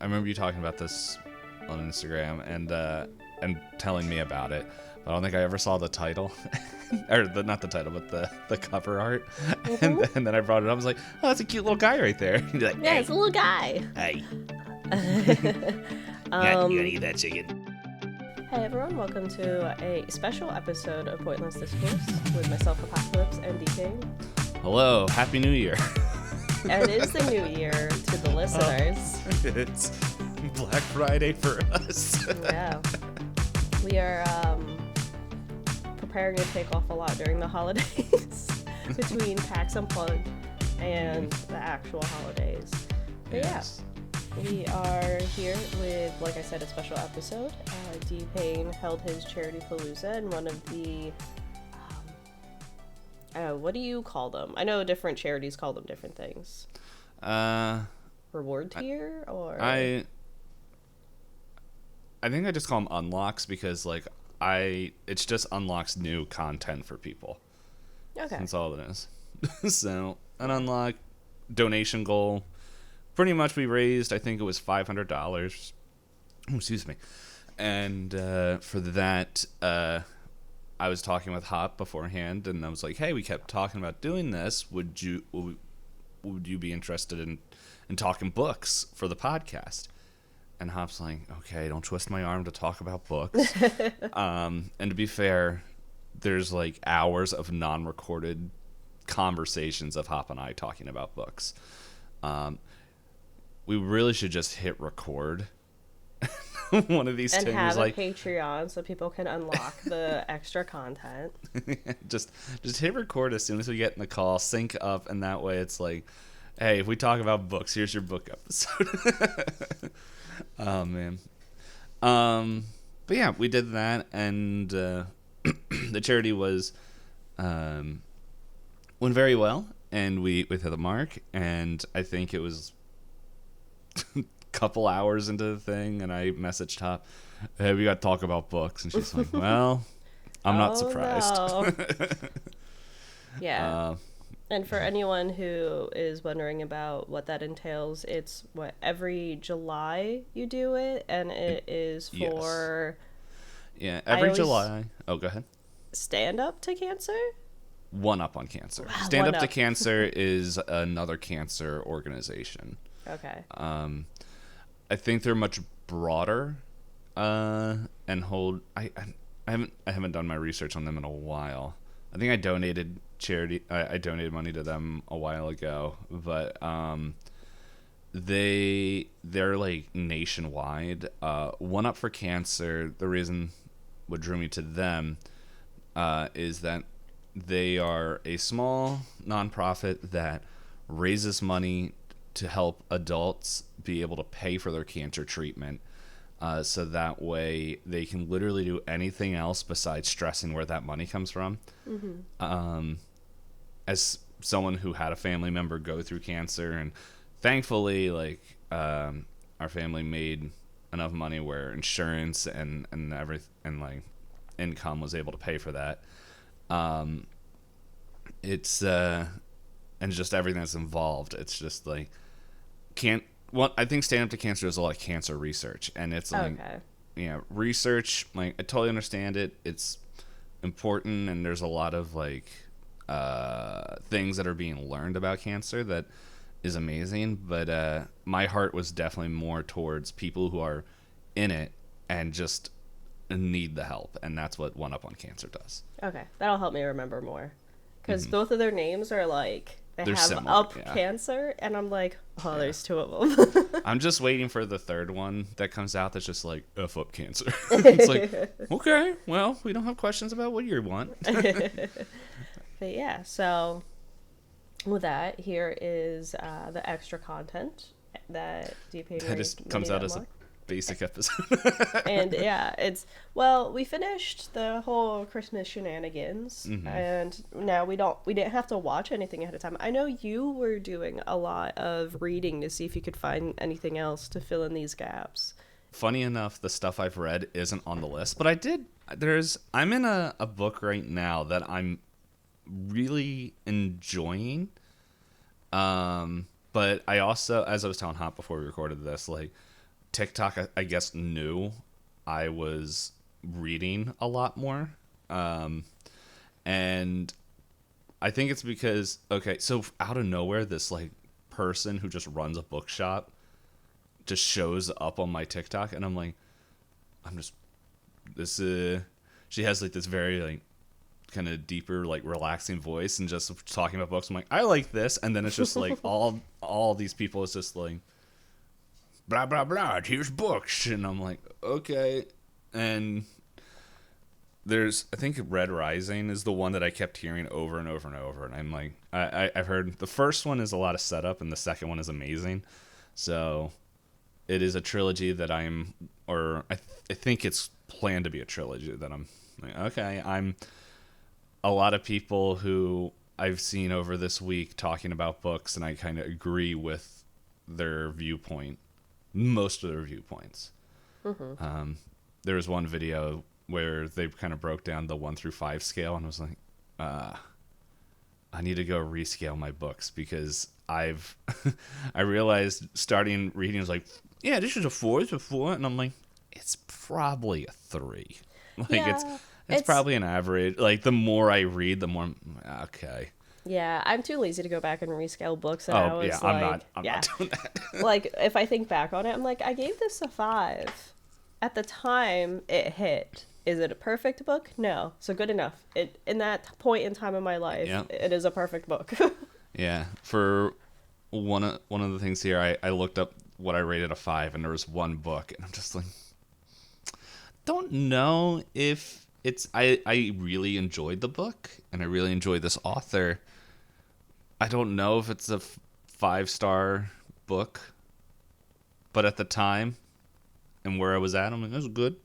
I remember you talking about this on Instagram and telling me about it. But I don't think I ever saw the title, or not the title, but the cover art. Mm-hmm. And then I brought it up. I was like, "Oh, that's a cute little guy right there." You're like, Yeah, hey, it's a little guy. hey, you gotta eat that chicken. Hey everyone, welcome to a special episode of Pointless Discourse with myself, Hoppocalypse, and Itisdpayne. Hello, Happy New Year. And it is the new year to the listeners. It's Black Friday for us. Yeah. We are preparing to take off a lot during the holidays between PAX Unplugged and the actual holidays. But Yes. yeah, we are here with, like I said, a special episode. Itisdpayne held his charity palooza, and one of the what do you call them? I know different charities call them different things. Reward tier or I think I just call them unlocks because it's just unlocks new content for people. okay. That's all it is. So an unlock donation goal. Pretty much we raised, I think it was $500. Excuse me. And for that, I was talking with Hop beforehand, and I was like, "Hey, we kept talking about doing this. Would you be interested in talking books for the podcast?" And Hop's like, "Okay, don't twist my arm to talk about books." And to be fair, there's like hours of non-recorded conversations of Hop and I talking about books. We really should just hit record one of these And things, have like a Patreon so people can unlock the extra content. just hit record as soon as we get in the call, sync up, and that way it's like, hey, if we talk about books, here's your book episode. Oh man. But yeah, we did that, and the charity went very well, and we hit the mark, and I think it was a couple hours into the thing, and I messaged Hop, "Hey, we got to talk about books," and she's like, "Well, I'm not surprised." No. Yeah. And for anyone who is wondering about what that entails, it's every July you do it, and it is for Yeah, every July. Oh, go ahead. Stand Up to Cancer? One Up on Cancer. Wow, Stand One Up to Up. Cancer is another cancer organization. Okay. I think they're much broader, and hold. I haven't done my research on them in a while. I think I donated I donated money to them a while ago, but they're like nationwide. One Up for Cancer. The reason what drew me to them is that they are a small nonprofit that raises money to help adults be able to pay for their cancer treatment, so that way they can literally do anything else besides stressing where that money comes from. Mm-hmm. As someone who had a family member go through cancer, and thankfully, our family made enough money where insurance and income was able to pay for that. It's and just everything that's involved. It's just like I think Stand Up to Cancer does a lot of cancer research, and it's like, research. Like, I totally understand it. It's important, and there's a lot of things that are being learned about cancer that is amazing. But my heart was definitely more towards people who are in it and just need the help, and that's what One Up on Cancer does. Okay, that'll help me remember more. Because both of their names are they're have similar, Up yeah. Cancer, and I'm like, oh, there's two of them. I'm just waiting for the third one that comes out that's just like, F Up Cancer. It's like, okay, well, we don't have questions about what you want. But yeah, so with that, here is the extra content that Itisdpayne That just comes out as a basic episode. And yeah, we finished the whole Christmas shenanigans, and now we didn't have to watch anything ahead of time. I know you were doing a lot of reading to see if you could find anything else to fill in these gaps. Funny enough, the stuff I've read isn't on the list, but I'm in a book right now that I'm really enjoying. But I also, as I was telling Hop before we recorded this, TikTok, I guess, knew I was reading a lot more. And I think it's because, okay, so out of nowhere, this like person who just runs a bookshop just shows up on my TikTok, and I'm like, she has like this very like kind of deeper, like relaxing voice, and just talking about books. I'm like, I like this, and then it's just like all these people is just like blah blah blah. Here's books, and I'm like, okay. And I think Red Rising is the one that I kept hearing over and over and over, and I'm like, I've heard the first one is a lot of setup, and the second one is amazing. So it is a trilogy that I think it's planned to be a trilogy that I'm like, okay, a lot of people who I've seen over this week talking about books, and I kind of agree with their viewpoint, most of their viewpoints. Mm-hmm. There was one video where they kind of broke down the 1 through 5 scale, and I was like, I need to go rescale my books, because I realized starting reading was like, yeah, this is a 4, it's a 4, and I'm like, it's probably a 3. Like, yeah, it's probably an average. Like, the more I read, the more, okay. Yeah, I'm too lazy to go back and rescale books. And I was yeah, like, I'm not doing that. Like, if I think back on it, I'm like, I gave this a 5. At the time, it hit. Is it a perfect book? No. So good enough. In that point in time in my life, yeah. It is a perfect book. Yeah. For one of the things here, I looked up what I rated a 5, and there was one book, and I'm just like, don't know if it's... I really enjoyed the book, and I really enjoyed this author. I don't know if it's a 5-star book, but at the time and where I was at, I'm like, this is good.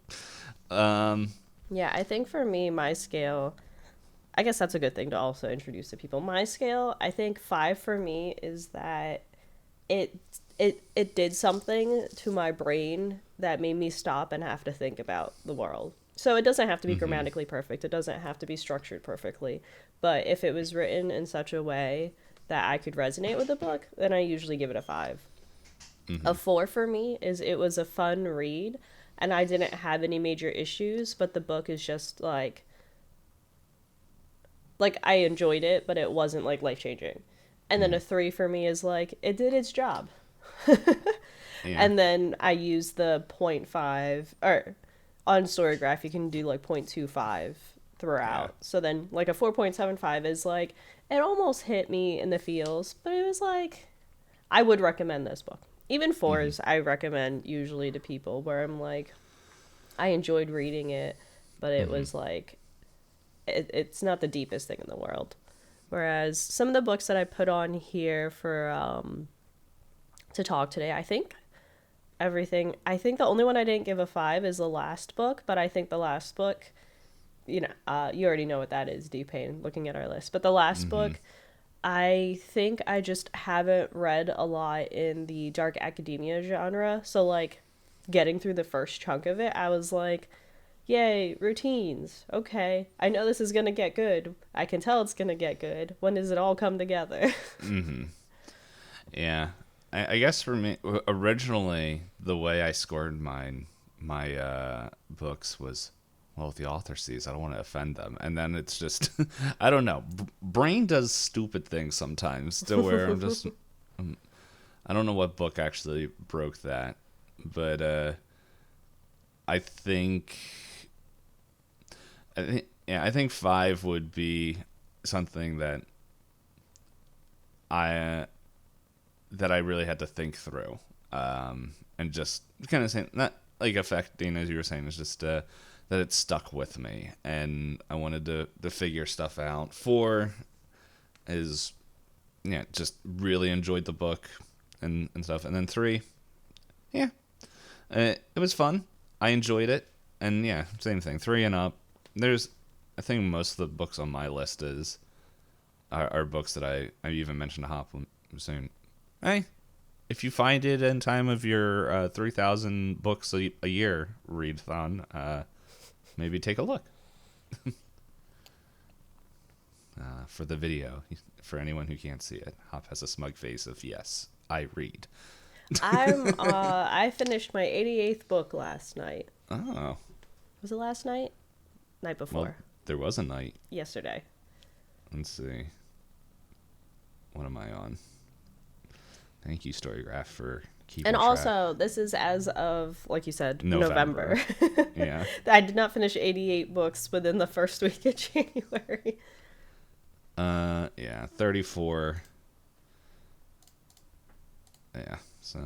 Yeah, I think for me, my scale, I guess that's a good thing to also introduce to people. My scale, I think 5 for me is that it did something to my brain that made me stop and have to think about the world. So it doesn't have to be grammatically perfect. It doesn't have to be structured perfectly. But if it was written in such a way that I could resonate with the book, then I usually give it a 5. A 4 for me is it was a fun read, and I didn't have any major issues, but the book is just like I enjoyed it, but it wasn't like life-changing. And then a 3 for me is like, it did its job. Yeah. And then I use the 0.5, or on Storygraph you can do like 0.25 throughout. Yeah. So then like a 4.75 is like, it almost hit me in the feels, but it was like, I would recommend this book. Even 4s I recommend usually to people, where I'm like, I enjoyed reading it, but it was like, it's not the deepest thing in the world. Whereas some of the books that I put on here for to talk today, I think the only one I didn't give a 5 is the last book, but I think the last book, you already know what that is, Itisdpayne, looking at our list. But the last book, I think I just haven't read a lot in the dark academia genre. So, like, getting through the first chunk of it, I was like, yay, routines. Okay, I know this is going to get good. I can tell it's going to get good. When does it all come together? Yeah. I guess for me, originally, the way I scored my books was, well, if the author sees, I don't want to offend them. And then it's just, I don't know. Brain does stupid things sometimes to where I'm just, I don't know what book actually broke that. But I think 5 would be something that I really had to think through. And just kind of saying, not like affecting, as you were saying, it's just that it stuck with me, and I wanted to figure stuff out. 4 is, yeah, just really enjoyed the book and stuff. And then 3, yeah, it was fun. I enjoyed it. And yeah, same thing. 3 and up. I think most of the books on my list are books that I even mentioned to Hop. I'm saying, hey, if you find it in time of your 3,000 books a year readathon, maybe take a look. For the video, for anyone who can't see it, Hop has a smug face of, yes, I read. I finished my 88th book last night. Oh. Was it last night? Night before. Well, there was a night. Yesterday. Let's see. What am I on? Thank you, Storygraph, for keeping And track. also, this is as of, like you said, November. Yeah. I did not finish 88 books within the first week of January. Yeah, 34. Yeah, so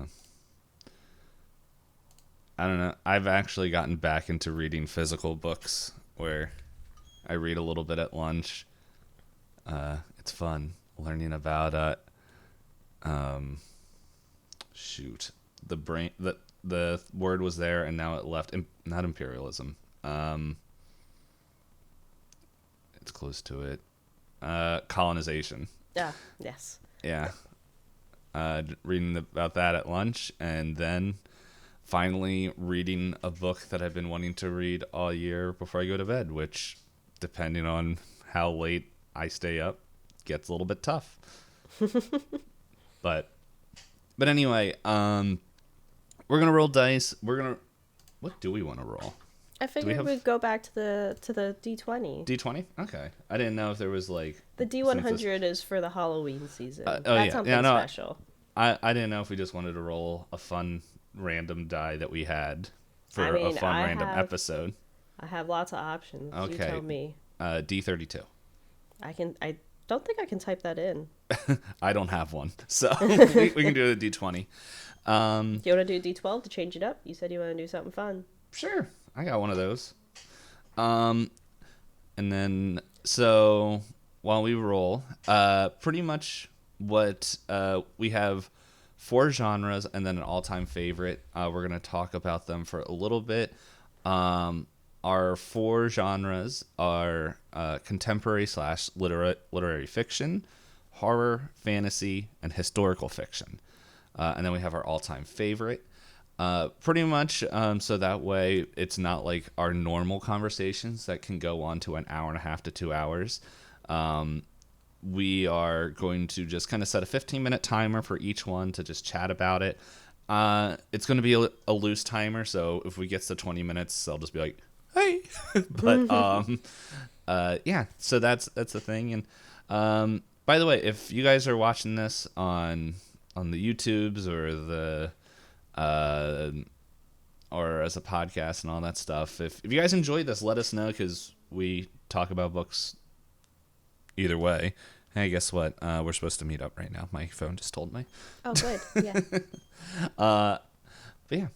I don't know. I've actually gotten back into reading physical books where I read a little bit at lunch. It's fun learning about shoot, the brain, the word was there and now it left. Not imperialism. It's close to it. Colonization. Yes. Yeah. Reading about that at lunch, and then finally reading a book that I've been wanting to read all year before I go to bed, which, depending on how late I stay up, gets a little bit tough. But anyway, we're gonna roll dice. What do we want to roll? I figured we'd go back to the D20. D20? Okay. I didn't know if there was like... The D100 is for the Halloween season. Oh, That's something special. I didn't know if we just wanted to roll a fun random die that we had for a fun random episode. I have lots of options. Okay. You tell me. D32. I don't think I can type that in. I don't have one. So we can do the D20. Do you want to do D12 to change it up? You said you want to do something fun. Sure. I got one of those. And then, so while we roll, pretty much what we have 4 genres and then an all-time favorite. We're going to talk about them for a little bit. Our 4 genres are contemporary / literary fiction, horror, fantasy, and historical fiction. And then we have our all-time favorite. Pretty much so that way it's not like our normal conversations that can go on to an hour and a half to 2 hours. We are going to just kind of set a 15-minute timer for each one to just chat about it. It's going to be a loose timer, so if we get to 20 minutes, I'll just be like, hey. But yeah, so that's the thing. And by the way, if you guys are watching this on the YouTubes or the or as a podcast and all that stuff, if you guys enjoyed this, let us know, because we talk about books either way. Hey, guess what? We're supposed to meet up right now. My phone just told me. Oh, good. Yeah. But yeah,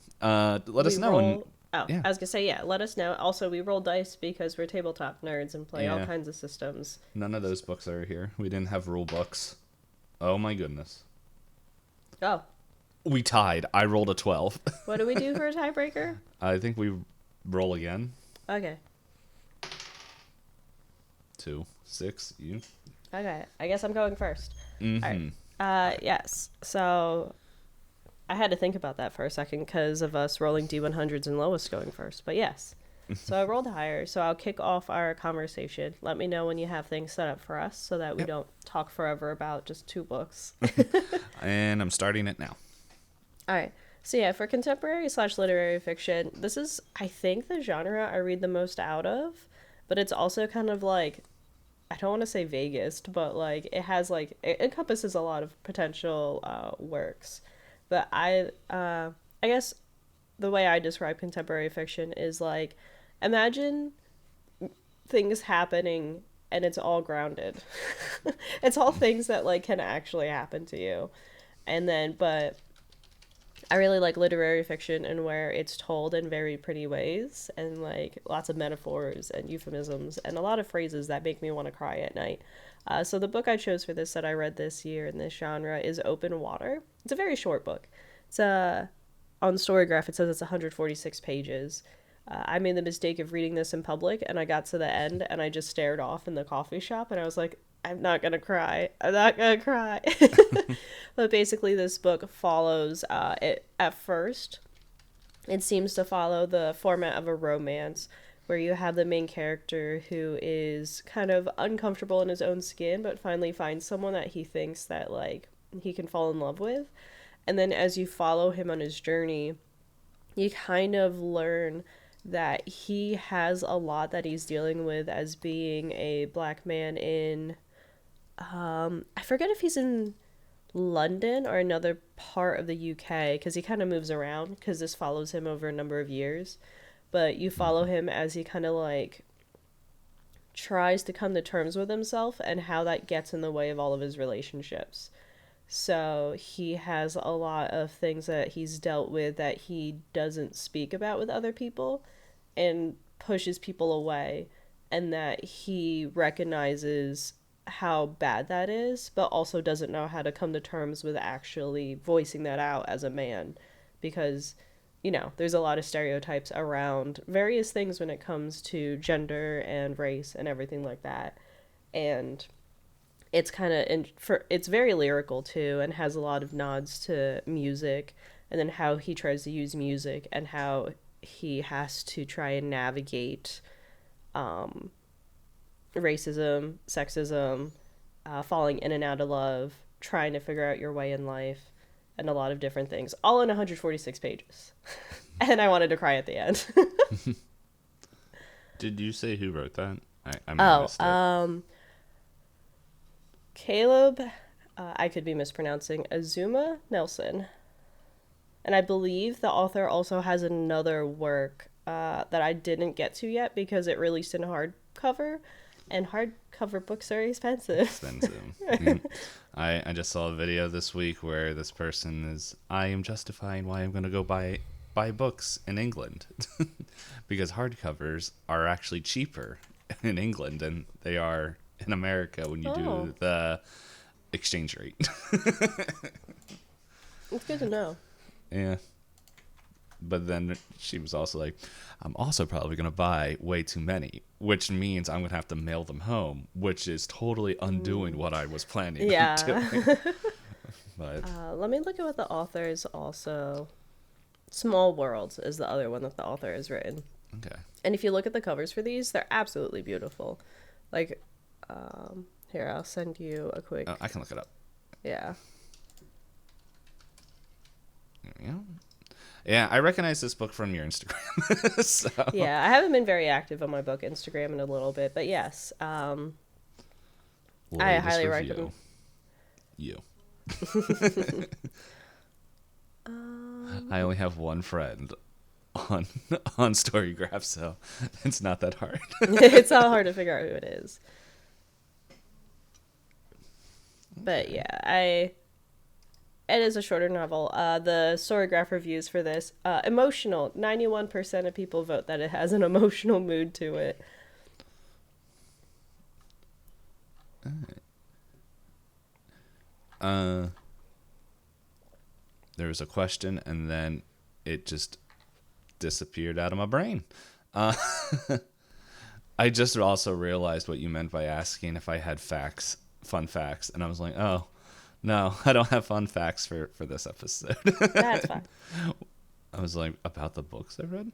let us know. Yeah. I was gonna say, yeah, let us know. Also, we roll dice because we're tabletop nerds and play all kinds of systems. None of those books are here. We didn't have rule books. Oh my goodness. Oh. We tied. I rolled a 12. What do we do for a tiebreaker? I think we roll again. Okay. 2, 6. You. Okay. I guess I'm going first. Mm-hmm. All right. Yes. So I had to think about that for a second because of us rolling D100s and Lois going first. But yes. So I rolled higher. So I'll kick off our conversation. Let me know when you have things set up for us so that we don't talk forever about just 2 books. And I'm starting it now. All right. So yeah, for contemporary / literary fiction, this is, I think, the genre I read the most out of, but it's also kind of like, I don't want to say vaguest, but like it has like, it encompasses a lot of potential works. But I guess the way I describe contemporary fiction is like, imagine things happening and it's all grounded. It's all things that like can actually happen to you. And then, but I really like literary fiction and where it's told in very pretty ways and like lots of metaphors and euphemisms and a lot of phrases that make me want to cry at night. So the book I chose for this that I read this year in this genre is Open Water. It's a very short book. It's on Storygraph. It says it's 146 pages. I made the mistake of reading this in public and I got to the end and I just stared off in the coffee shop and I was like, I'm not gonna cry. I'm not gonna cry. But basically this book follows, at first, it seems to follow the format of a romance where you have the main character who is kind of uncomfortable in his own skin, but finally finds someone that he thinks that, like, he can fall in love with. And then as you follow him on his journey, you kind of learn that he has a lot that he's dealing with as being a black man in, I forget if he's in London or another part of the UK, because he kind of moves around, because this follows him over a number of years. But you follow him as he kind of like tries to come to terms with himself and how that gets in the way of all of his relationships. So he has a lot of things that he's dealt with that he doesn't speak about with other people and pushes people away, and that he recognizes how bad that is, but also doesn't know how to come to terms with actually voicing that out as a man, because there's a lot of stereotypes around various things when it comes to gender and race and everything like that. And it's kind of it's very lyrical too, and has a lot of nods to music, and then how he tries to use music and how he has to try and navigate racism, sexism, falling in and out of love, trying to figure out your way in life, and a lot of different things, all in 146 pages. And I wanted to cry at the end. Did you say who wrote that? I missed it. Caleb, I could be mispronouncing, Azuma Nelson. And I believe the author also has another work that I didn't get to yet because it released in hardcover, and hardcover books are expensive. I just saw a video this week where this person is, I am justifying why I'm going to go buy books in England because hardcovers are actually cheaper in England than they are in America when you do the exchange rate. It's good to know. Yeah. But then she was also like, I'm also probably going to buy way too many, which means I'm going to have to mail them home, which is totally undoing what I was planning on doing. But let me look at what the author is also. Small Worlds is the other one that the author has written. Okay. And if you look at the covers for these, they're absolutely beautiful. Like, here, I'll send you a quick... I can look it up. Yeah. Yeah. Yeah, I recognize this book from your Instagram. So. Yeah, I haven't been very active on my book Instagram in a little bit, but yes. I highly recommend... You. I only have one friend on Storygraph, so it's not that hard. It's not hard to figure out who it is. But yeah, it is a shorter novel. The Storygraph reviews for this, emotional. 91% of people vote that it has an emotional mood to it. There was a question, and then it just disappeared out of my brain. I just also realized what you meant by asking if I had fun facts, and I was like, oh, no, I don't have fun facts for this episode. That's fine. I was like, about the books I read?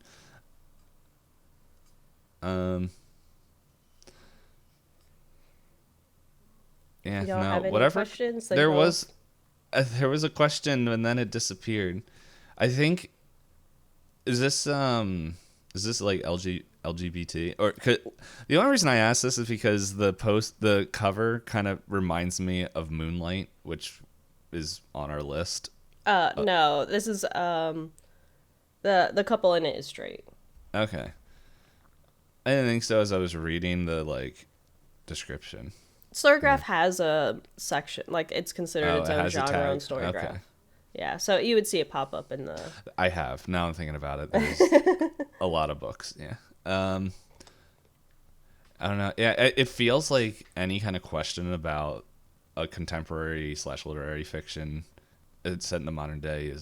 Yeah, you don't no, have any whatever. Questions? There was a question and then it disappeared. I think is this like LGBT or the only reason I asked this is because the cover kind of reminds me of Moonlight, which is on our list. No, this is the couple in it is straight. Okay. I didn't think so as I was reading the description. Storygraph has a section, it's considered its own genre on Storygraph. Okay. Yeah, so you would see it pop up in the... I have. Now I'm thinking about it. There's a lot of books, yeah. I don't know. Yeah, it feels like any kind of question about a contemporary / literary fiction set in the modern day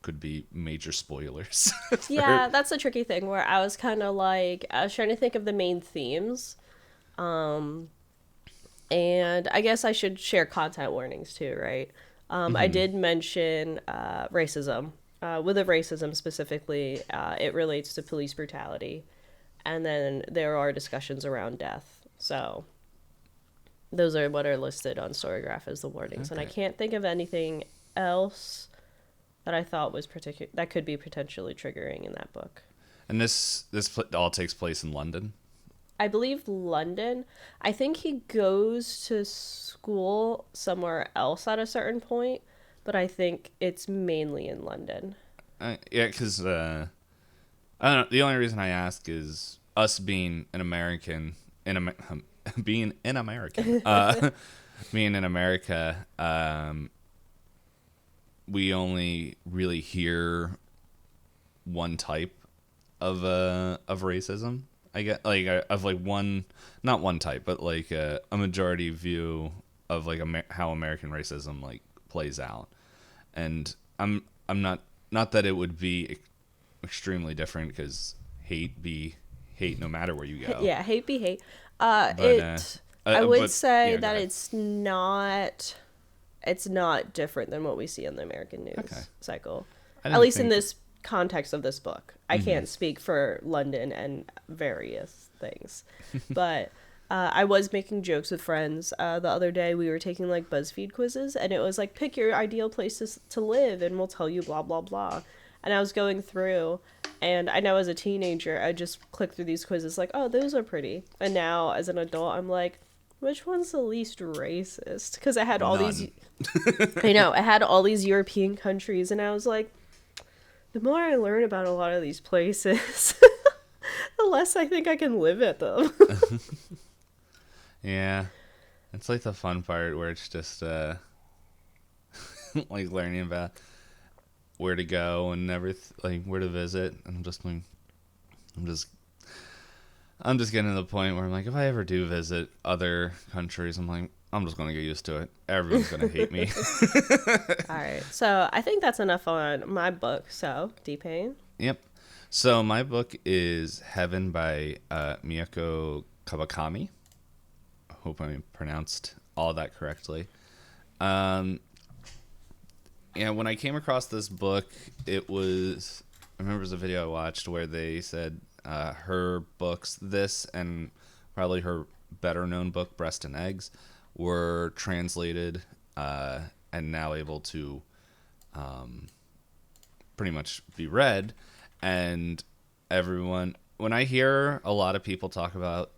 could be major spoilers. Yeah, that's the tricky thing where I was kind of I was trying to think of the main themes. And I guess I should share content warnings too, right? I did mention racism. With the racism specifically, it relates to police brutality. And then there are discussions around death. So those are what are listed on Storygraph as the warnings. Okay. And I can't think of anything else that I thought was that could be potentially triggering in that book. And this all takes place in London? I believe London. I think he goes to school somewhere else at a certain point, but I think it's mainly in London. Yeah, because I don't know. The only reason I ask is us being an American, being in American, being in America, we only really hear one type of racism. I get like of like one, not one type, but like a majority view of like how American racism like plays out, and I'm not that it would be extremely different because hate be hate no matter where you go. Yeah, hate be hate. But, I would but, say yeah, that it's not different than what we see in the American news cycle. At least in this context of this book. I can't speak for London and various things. But I was making jokes with friends. The other day we were taking like BuzzFeed quizzes, and it was like, pick your ideal places to live and we'll tell you blah, blah, blah. And I was going through, and I know as a teenager, I just clicked through these quizzes like, oh, those are pretty. And now as an adult, I'm like, which one's the least racist? Because I had all these, I know, I had all these European countries, and I was like, the more I learn about a lot of these places, the less I think I can live at them. Yeah. It's like the fun part where it's just like learning about where to go and like where to visit. And I'm just getting to the point where I'm like, if I ever do visit other countries, I'm like, I'm just going to get used to it. Everyone's going to hate me. All right. So I think that's enough on my book. So, Itisdpayne. Yep. So my book is Heaven by Miyako Kawakami. I hope I pronounced all that correctly. And when I came across this book, I remember it was a video I watched where they said her books, this and probably her better known book, Breast and Eggs, were translated and now able to pretty much be read. And when I hear a lot of people talk about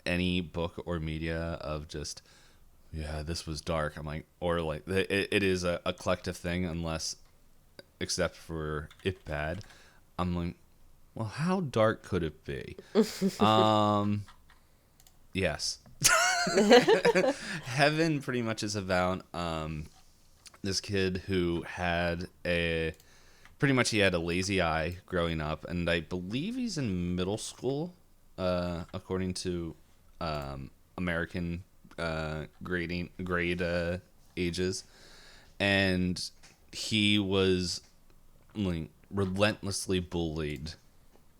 any book or media of just, yeah, this was dark, I'm like, or like it is a collective thing, except for it bad, I'm like, well, how dark could it be? Yes. Heaven pretty much is about this kid who had he had a lazy eye growing up, and I believe he's in middle school, according to American grade ages, and he was like relentlessly bullied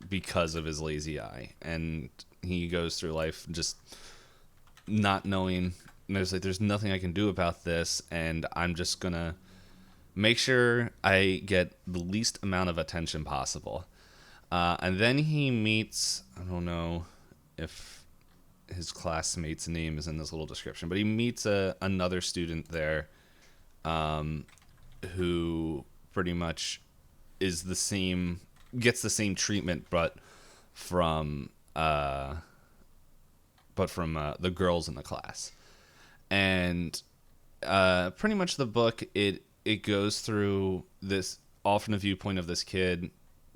because of his lazy eye, and he goes through life just not knowing. There's nothing I can do about this, and I'm just gonna make sure I get the least amount of attention possible. And then he meets, I don't know if his classmate's name is in this little description, but he meets another student there who pretty much is gets the same treatment, but from the girls in the class. And pretty much the book, it goes through this, all from the viewpoint of this kid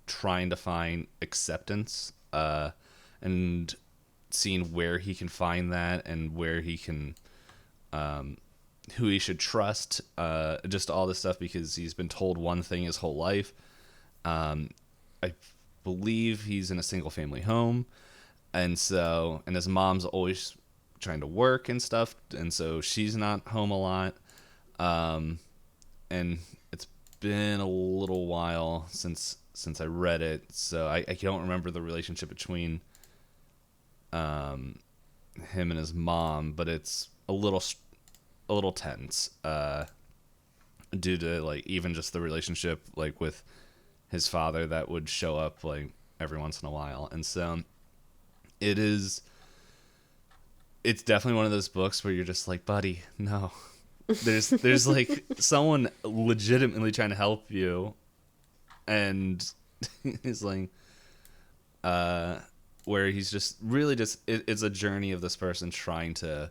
trying to find acceptance and seeing where he can find that and where he can who he should trust, just all this stuff, because he's been told one thing his whole life. I believe he's in a single family home, and his mom's always trying to work and stuff, and so she's not home a lot. And it's been a little while since I read it, so I don't remember the relationship between him and his mom, but it's a little tense due to like even just the relationship like with his father that would show up like every once in a while. And so it's definitely one of those books where you're just like, buddy, no, There's like someone legitimately trying to help you, and he's like, where he's just really just it's a journey of this person trying to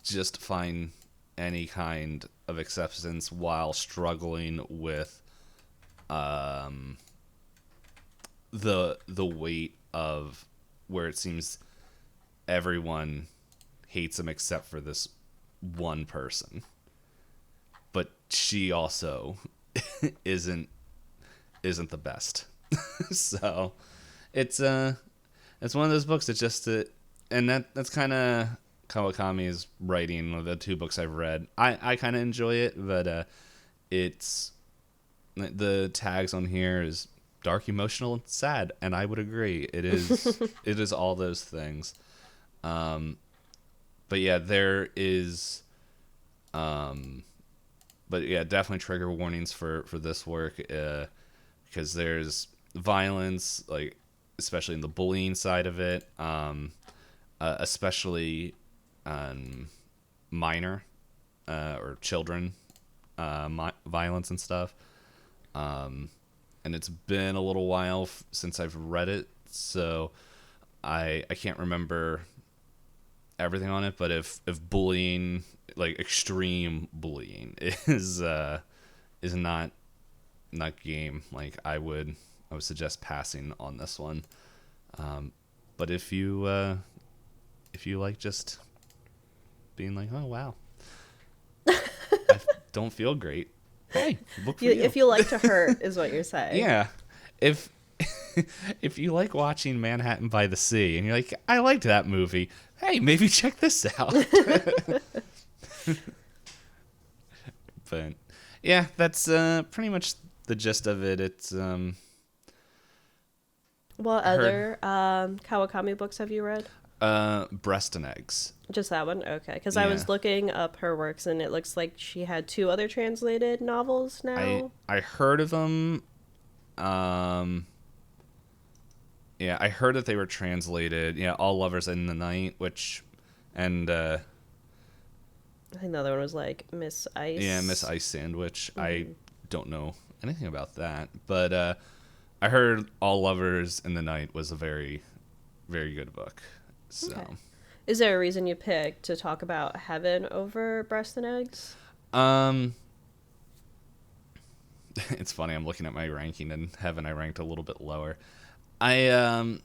just find any kind of acceptance while struggling with the weight of where it seems everyone hates him except for this one person, but she also isn't the best. So it's one of those books that just and that's kind of Kawakami's writing. The two books I've read, I kind of enjoy it, but it's the tags on here is dark, emotional, and sad, and I would agree. It is it is all those things. But yeah, there is but yeah, definitely trigger warnings for this work, because there's violence, like especially in the bullying side of it, especially minor or children violence and stuff. And it's been a little while since I've read it, so I can't remember everything on it. But if bullying, like extreme bullying, is not game, like I would suggest passing on this one. But if you like just being like, oh wow, I don't feel great, hey, book for you. If you like to hurt, is what you're saying. Yeah, if you like watching Manhattan by the Sea and you're like, I liked that movie, hey, maybe check this out. But yeah, that's pretty much the gist of it. It's What other Kawakami books have you read? Breast and Eggs. Just that one? Okay. Because Yeah. I was looking up her works, and it looks like she had 2 other translated novels now. I heard of them. Yeah, I heard that they were translated. Yeah, All Lovers in the Night, and I think the other one was like Miss Ice. yeah, Miss Ice Sandwich. Mm-hmm. I don't know anything about that, but I heard All Lovers in the Night was a very, very good book. So, okay. Is there a reason you picked to talk about Heaven over Breast and Eggs? It's funny. I'm looking at my ranking, and Heaven I ranked a little bit lower. Breast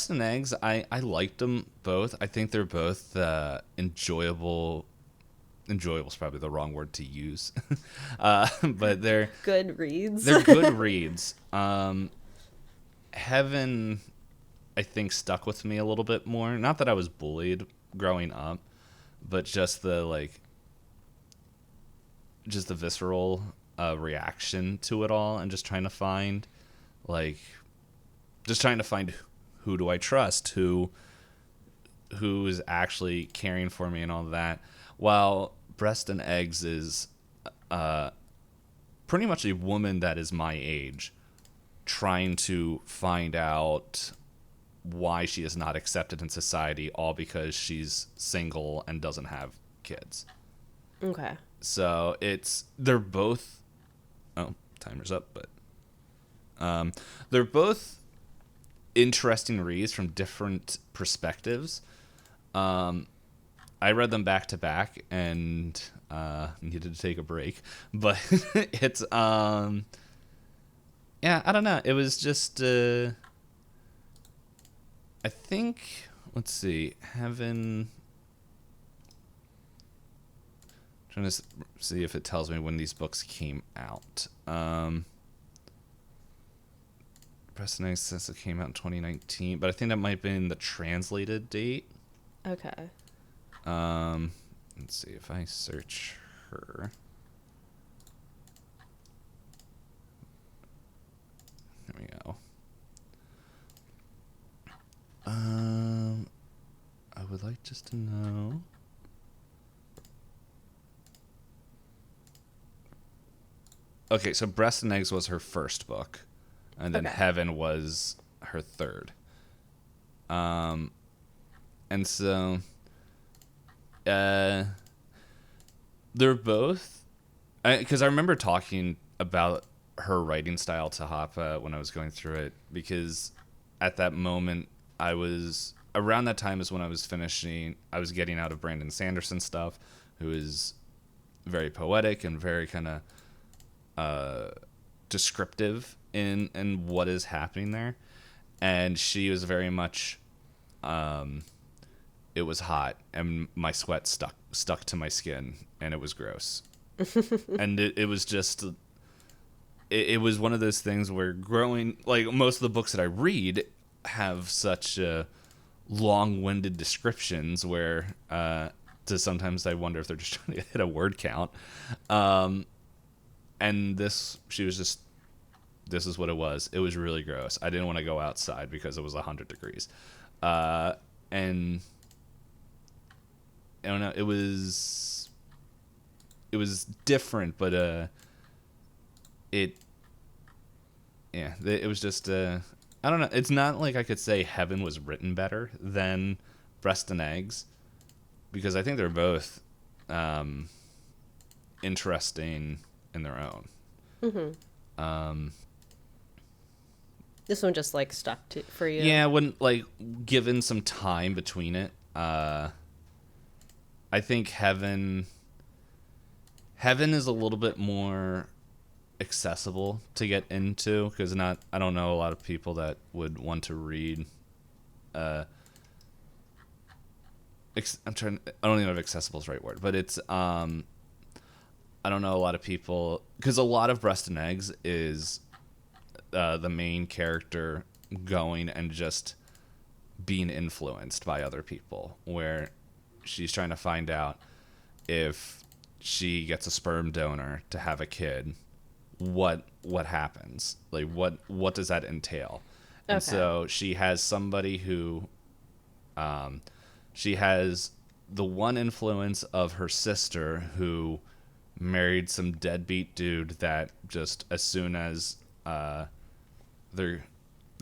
and Eggs, I liked them both. I think they're both enjoyable. Enjoyable is probably the wrong word to use, but they're good reads. They're good reads. Heaven, I think, stuck with me a little bit more. Not that I was bullied growing up, but just the visceral reaction to it all, and just trying to find who do I trust, who is actually caring for me and all that. While Breast and Eggs is pretty much a woman that is my age trying to find out why she is not accepted in society, all because she's single and doesn't have kids. Okay. So they're both, oh, timer's up, but they're both interesting reads from different perspectives. I read them back to back and needed to take a break, but it's yeah, I don't know. It was just I think, let's see, Heaven. Trying to see if it tells me when these books came out. Breast and Eggs says it came out in 2019, but I think that might have been the translated date. Okay. Let's see if I search her. There we go. I would like just to know. Okay, so Breast and Eggs was her first book, and then Heaven was her third. And so, They're both, because I remember talking about her writing style to Hoppa when I was going through it, because at that moment I was around that time is when I was getting out of Brandon Sanderson stuff, who is very poetic and very kind of descriptive in what is happening there, and she was very much it was hot and my sweat stuck to my skin and it was gross. And it was just it was one of those things where growing, like most of the books that I read have such long-winded descriptions where to sometimes I wonder if they're just trying to hit a word count. And this is what it was. It was really gross. I didn't want to go outside because it was 100 degrees. And I don't know, it was different, but it was just I don't know. It's not like I could say Heaven was written better than Breast and Eggs, because I think they're both interesting in their own. Mm-hmm. This one just like stuck for you. Yeah, when like given some time between it, I think Heaven is a little bit more accessible to get into, because I don't know a lot of people that would want to read. I don't even know if accessible is the right word, but it's I don't know a lot of people, because a lot of Breast and Eggs is the main character going and just being influenced by other people, where she's trying to find out if she gets a sperm donor to have a kid, what happens, like what does that entail. And so she has somebody who she has the one influence of her sister, who married some deadbeat dude that just as soon as their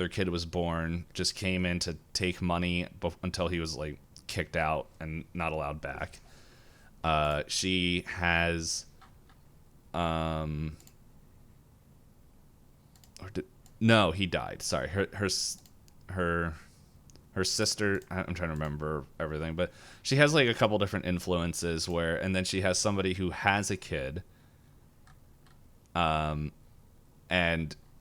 kid was born just came in to take money until he was like kicked out and not allowed back. She has no, he died. Sorry. Her sister, I'm trying to remember everything, but she has like a couple different influences and then she has somebody who has a kid and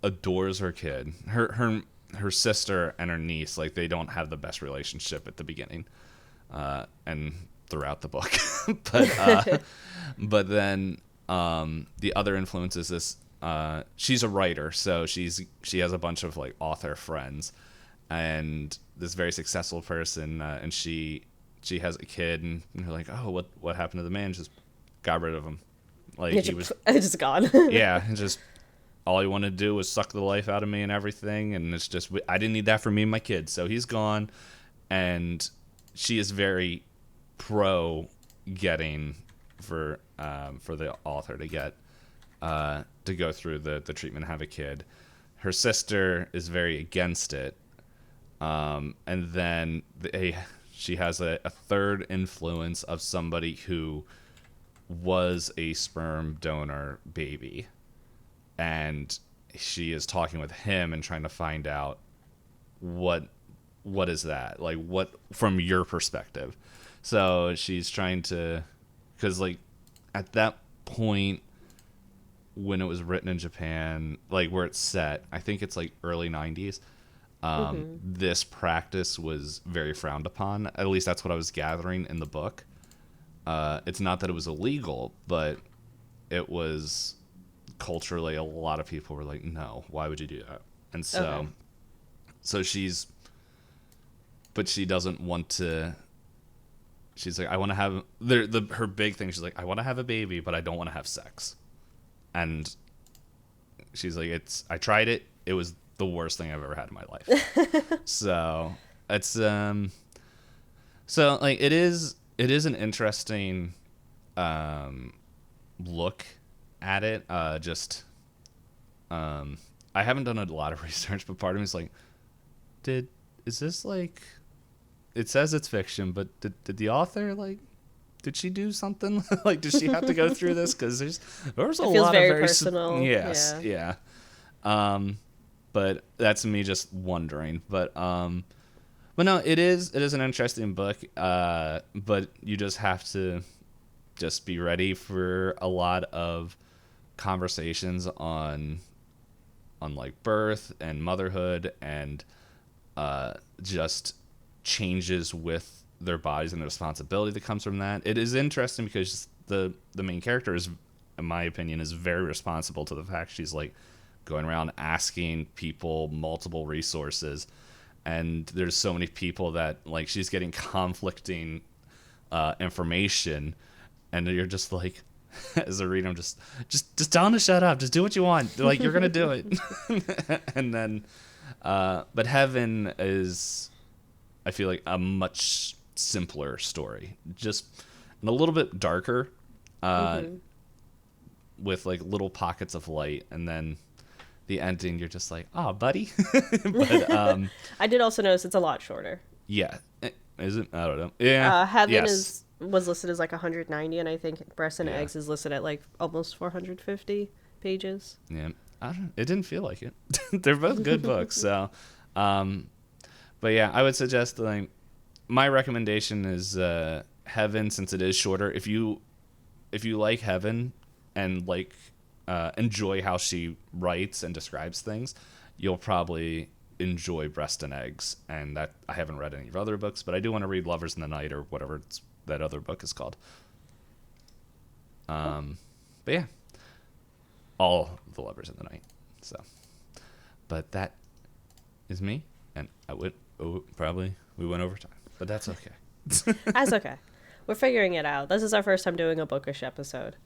adores her kid. Her sister and her niece, like, they don't have the best relationship at the beginning and throughout the book. But then the other influence is this. She's a writer, so she has a bunch of like author friends, and this very successful person, and she has a kid, and they're like, oh, what happened to the man? Just got rid of him. Like, he was just gone. Yeah, just all he wanted to do was suck the life out of me and everything, and it's just I didn't need that for me and my kids, so he's gone. And she is very pro getting for the author to get to go through the treatment and have a kid. Her sister is very against it, and then she has a third influence of somebody who was a sperm donor baby, and she is talking with him and trying to find out what is that, like, what from your perspective. So she's trying to, because like at that point when it was written in Japan, like where it's set, I think it's like early 90s. This practice was very frowned upon. At least that's what I was gathering in the book. It's not that it was illegal, but it was culturally, a lot of people were like, no, why would you do that? And so, but she doesn't want to. She's like, I want to have her big thing. She's like, I want to have a baby, but I don't want to have sex. And she's like, I tried it. It was the worst thing I've ever had in my life. So it's so like it is an interesting look at it. I haven't done a lot of research, but part of me is like, is this like, it says it's fiction, but did the author like did she do something? Like, did she have to go through this? Because there's a It feels lot very of very personal. yes, yeah. But that's me just wondering. But no, it is an interesting book. But you just have to just be ready for a lot of conversations on like birth and motherhood and just changes with their bodies and the responsibility that comes from that. It is interesting because the main character is, in my opinion, is very responsible to the fact she's like going around asking people multiple resources, and there's so many people that like she's getting conflicting information, and you're just like, as a reader, I'm just tell them to shut up, just do what you want, like you're gonna do it. And then but Heaven is, I feel like, a much simpler story, just and a little bit darker, with like little pockets of light, and then the ending you're just like, oh buddy. But I did also notice it's a lot shorter. yeah, is it? I don't know. Yeah, Heaven yes. was listed as like 190, and I think Breasts and Yeah. Eggs is listed at like almost 450 pages. Yeah, I don't. It didn't feel like it. They're both good books. So, but yeah, I would suggest like my recommendation is Heaven, since it is shorter. If you like Heaven and like enjoy how she writes and describes things, you'll probably enjoy Breast and Eggs. And that, I haven't read any of her other books, but I do want to read Lovers in the Night or whatever that other book is called. But yeah, all the Lovers in the Night. So, but that is me, and I would probably we went over time, but that's okay. That's okay. We're figuring it out. This is our first time doing a bookish episode.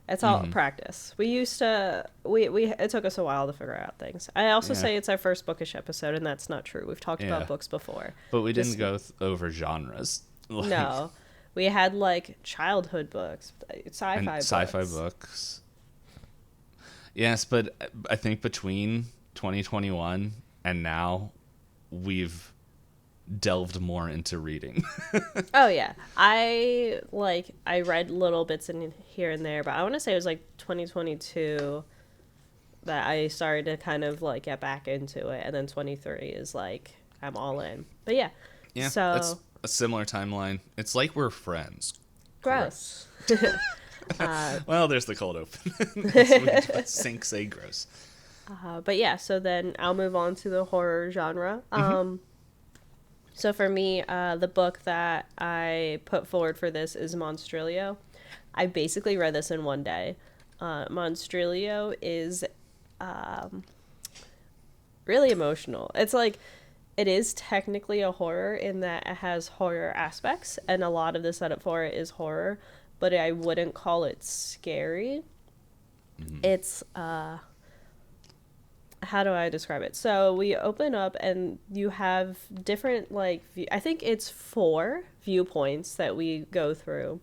It's all practice. We used to it took us a while to figure out things. I also say it's our first bookish episode, and that's not true. We've talked about books before. But we didn't go over genres. Like, no. We had like childhood books, sci-fi books. Yes, but I think between 2021 and now, we've delved more into reading. Oh yeah, I read little bits in here and there, but I want to say it was like 2022 that I started to kind of like get back into it, and then 23 is like I'm all in. But yeah, so that's a similar timeline. It's like we're friends. Gross. Well, there's the cold open. Sink say gross. But yeah, so then I'll move on to the horror genre. So for me, the book that I put forward for this is Monstrilio. I basically read this in one day. Monstrilio is really emotional. It's like, it is technically a horror in that it has horror aspects, and a lot of the setup for it is horror, but I wouldn't call it scary. It's how do I describe it? So we open up and you have different, like, I think it's 4 viewpoints that we go through.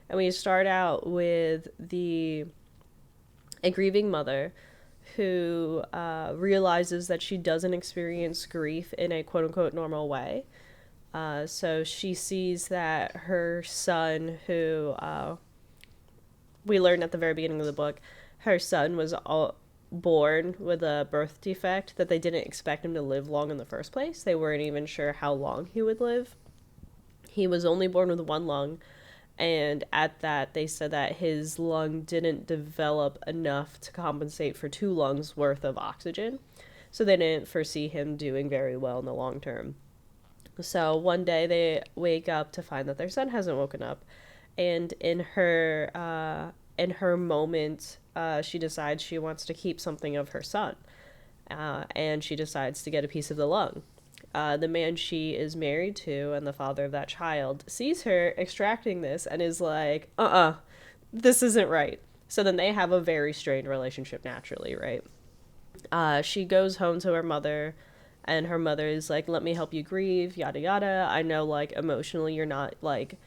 And we start out with a grieving mother who realizes that she doesn't experience grief in a quote-unquote normal way. So she sees that her son, who we learned at the very beginning of the book, her son was born with a birth defect, that they didn't expect him to live long in the first place. They weren't even sure how long he would live. He was only born with 1 lung, and at that they said that his lung didn't develop enough to compensate for 2 lungs worth of oxygen, so they didn't foresee him doing very well in the long term. So one day they wake up to find that their son hasn't woken up, and in her moment, she decides she wants to keep something of her son, and she decides to get a piece of the lung. The man she is married to and the father of that child sees her extracting this and is like, this isn't right. So then they have a very strained relationship naturally, right? She goes home to her mother, and her mother is like, let me help you grieve, yada yada. I know, like, emotionally you're not, like,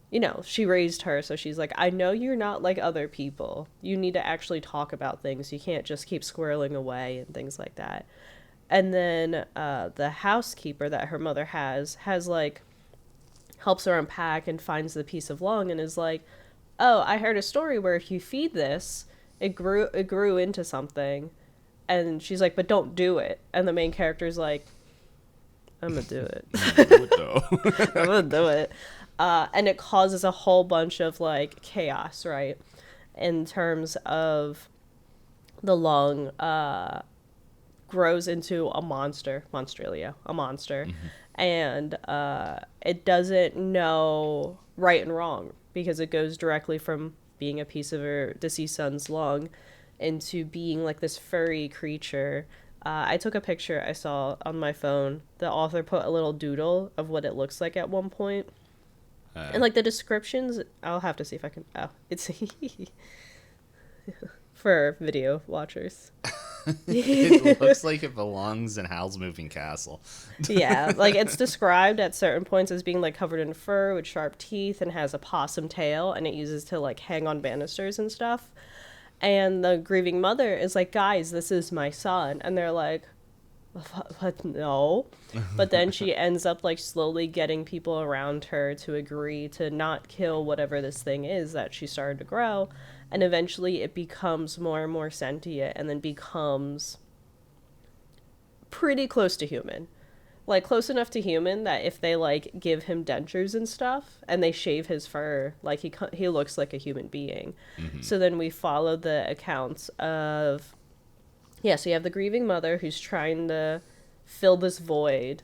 you know, she raised her, so she's like, I know you're not like other people. You need to actually talk about things. You can't just keep squirreling away and things like that. And then the housekeeper that her mother has like helps her unpack and finds the piece of lung and is like, oh, I heard a story where if you feed this, it grew into something. And she's like, but don't do it. And the main character's like, I'm gonna do it. I'm gonna do it. And it causes a whole bunch of like chaos, right? In terms of the lung grows into a monster, monster. And it doesn't know right and wrong because it goes directly from being a piece of her deceased son's lung into being like this furry creature. I took a picture I saw on my phone. The author put a little doodle of what it looks like at one point. And like the descriptions, I'll have to see if I can. Oh, it's for video watchers. It looks like it belongs in Howl's Moving Castle. Yeah, like it's described at certain points as being like covered in fur with sharp teeth and has a possum tail, and it uses to like hang on banisters and stuff. And the grieving mother is like, guys, this is my son. And they're like, what? No. But then she ends up like slowly getting people around her to agree to not kill whatever this thing is that she started to grow. And eventually it becomes more and more sentient and then becomes pretty close to human. Like close enough to human that if they like give him dentures and stuff and they shave his fur, like he looks like a human being. Mm-hmm. So then we follow the accounts of, so you have the grieving mother who's trying to fill this void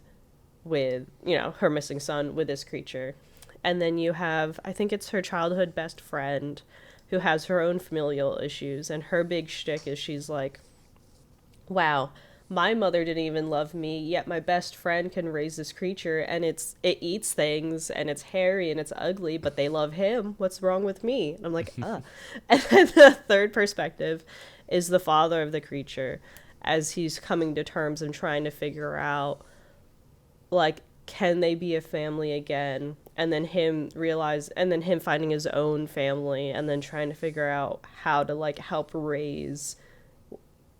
with, her missing son with this creature. And then you have, I think it's her childhood best friend who has her own familial issues. And her big shtick is she's like, wow, my mother didn't even love me, yet my best friend can raise this creature and it eats things and it's hairy and it's ugly, but they love him. What's wrong with me? And I'm like, And then the third perspective is the father of the creature as he's coming to terms and trying to figure out, like, can they be a family again? And then him finding his own family and then trying to figure out how to, like, help raise,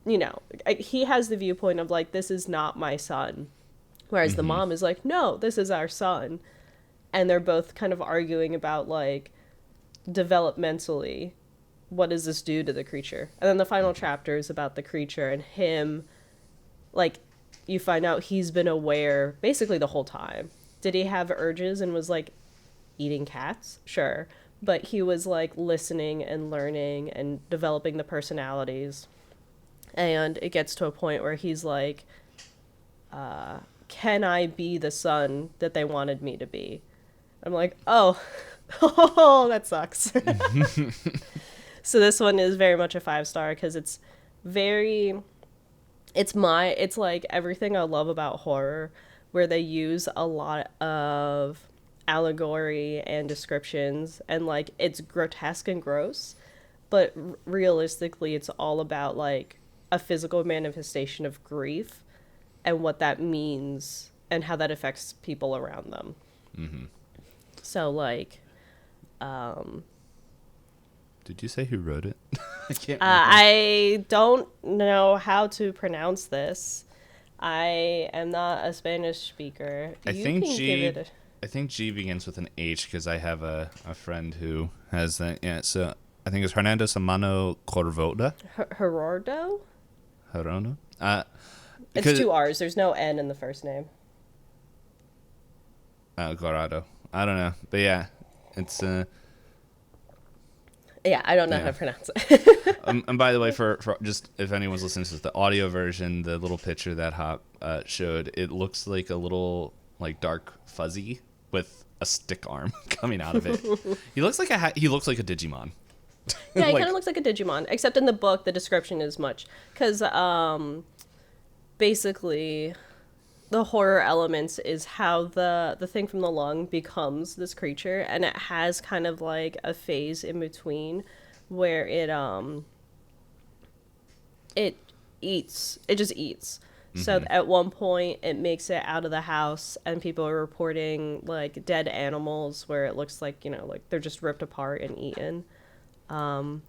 he has the viewpoint of, like, this is not my son. Whereas the mom is like, no, this is our son. And they're both kind of arguing about, like, developmentally, what does this do to the creature? And then the final chapter is about the creature and him, like, you find out he's been aware basically the whole time. Did he have urges and was, like, eating cats? Sure. But he was, like, listening and learning and developing the personalities. And it gets to a point where he's like, can I be the son that they wanted me to be? I'm like, oh, that sucks. So this one is very much a 5-star because it's like everything I love about horror, where they use a lot of allegory and descriptions, and like it's grotesque and gross, but realistically it's all about like a physical manifestation of grief and what that means and how that affects people around them. Mm-hmm. So like, did you say who wrote it? I can't remember. I don't know how to pronounce this. I am not a Spanish speaker. I think G begins with an H because I have a friend who has that. Yeah, so I think it's Hernando Samano Corvoda. Gerardo? Gerardo? It's 2 R's. There's no N in the first name. Corrado. I don't know. But yeah, it's... Yeah, I don't know how to pronounce it. And by the way, for just if anyone's listening to the audio version, the little picture that Hop showed, it looks like a little like dark fuzzy with a stick arm coming out of it. He looks like a Digimon. Yeah, he kind of looks like a Digimon, except in the book the description is much because basically the horror elements is how the thing from the lung becomes this creature, and it has kind of like a phase in between where it just eats. Mm-hmm. So at one point it makes it out of the house and people are reporting like dead animals where it looks like, like they're just ripped apart and eaten.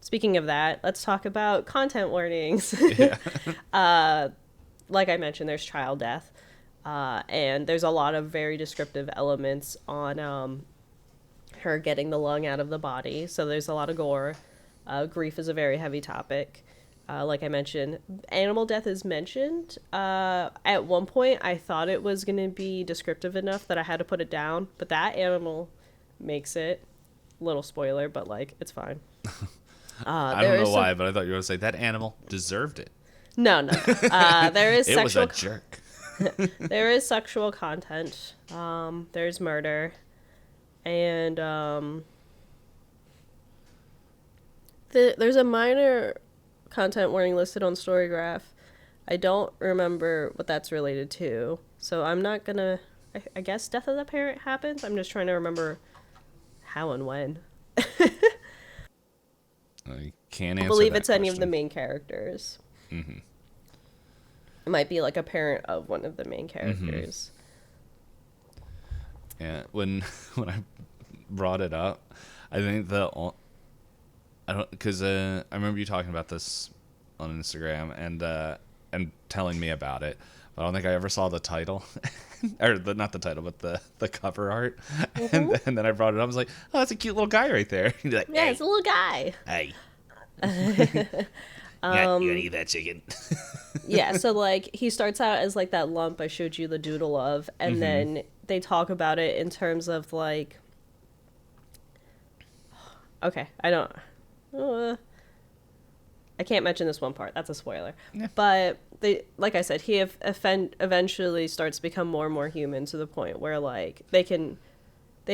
Speaking of that, let's talk about content warnings. Yeah. Like I mentioned, there's child death. And there's a lot of very descriptive elements on her getting the lung out of the body. So there's a lot of gore. Grief is a very heavy topic. Like I mentioned, animal death is mentioned. At one point, I thought it was going to be descriptive enough that I had to put it down, but that animal makes it. Little spoiler, but like, it's fine. I don't know why, but I thought you were going to say that animal deserved it. No. There is it sexual. It was a jerk. There is sexual content. There's murder, and there's a minor content warning listed on Storygraph. I don't remember what that's related to, so I'm not gonna. I guess death of the parent happens. I'm just trying to remember how and when. I can't answer. I believe that it's question. any of the main characters. Mm-hmm. It might be like a parent of one of the main characters. Mm-hmm. Yeah, when I brought it up, I think because I remember you talking about this on Instagram and telling me about it, but I don't think I ever saw the title, or not the title, but the cover art. Mm-hmm. And then I brought it up. I was like, oh, that's a cute little guy right there. You're like, yeah, it's a little guy. Hey. You gotta eat that chicken. Yeah, so like he starts out as like that lump I showed you the doodle of, and then they talk about it in terms of like, okay, I can't mention this one part. That's a spoiler. Yeah. But like I said, he eventually starts to become more and more human to the point where like they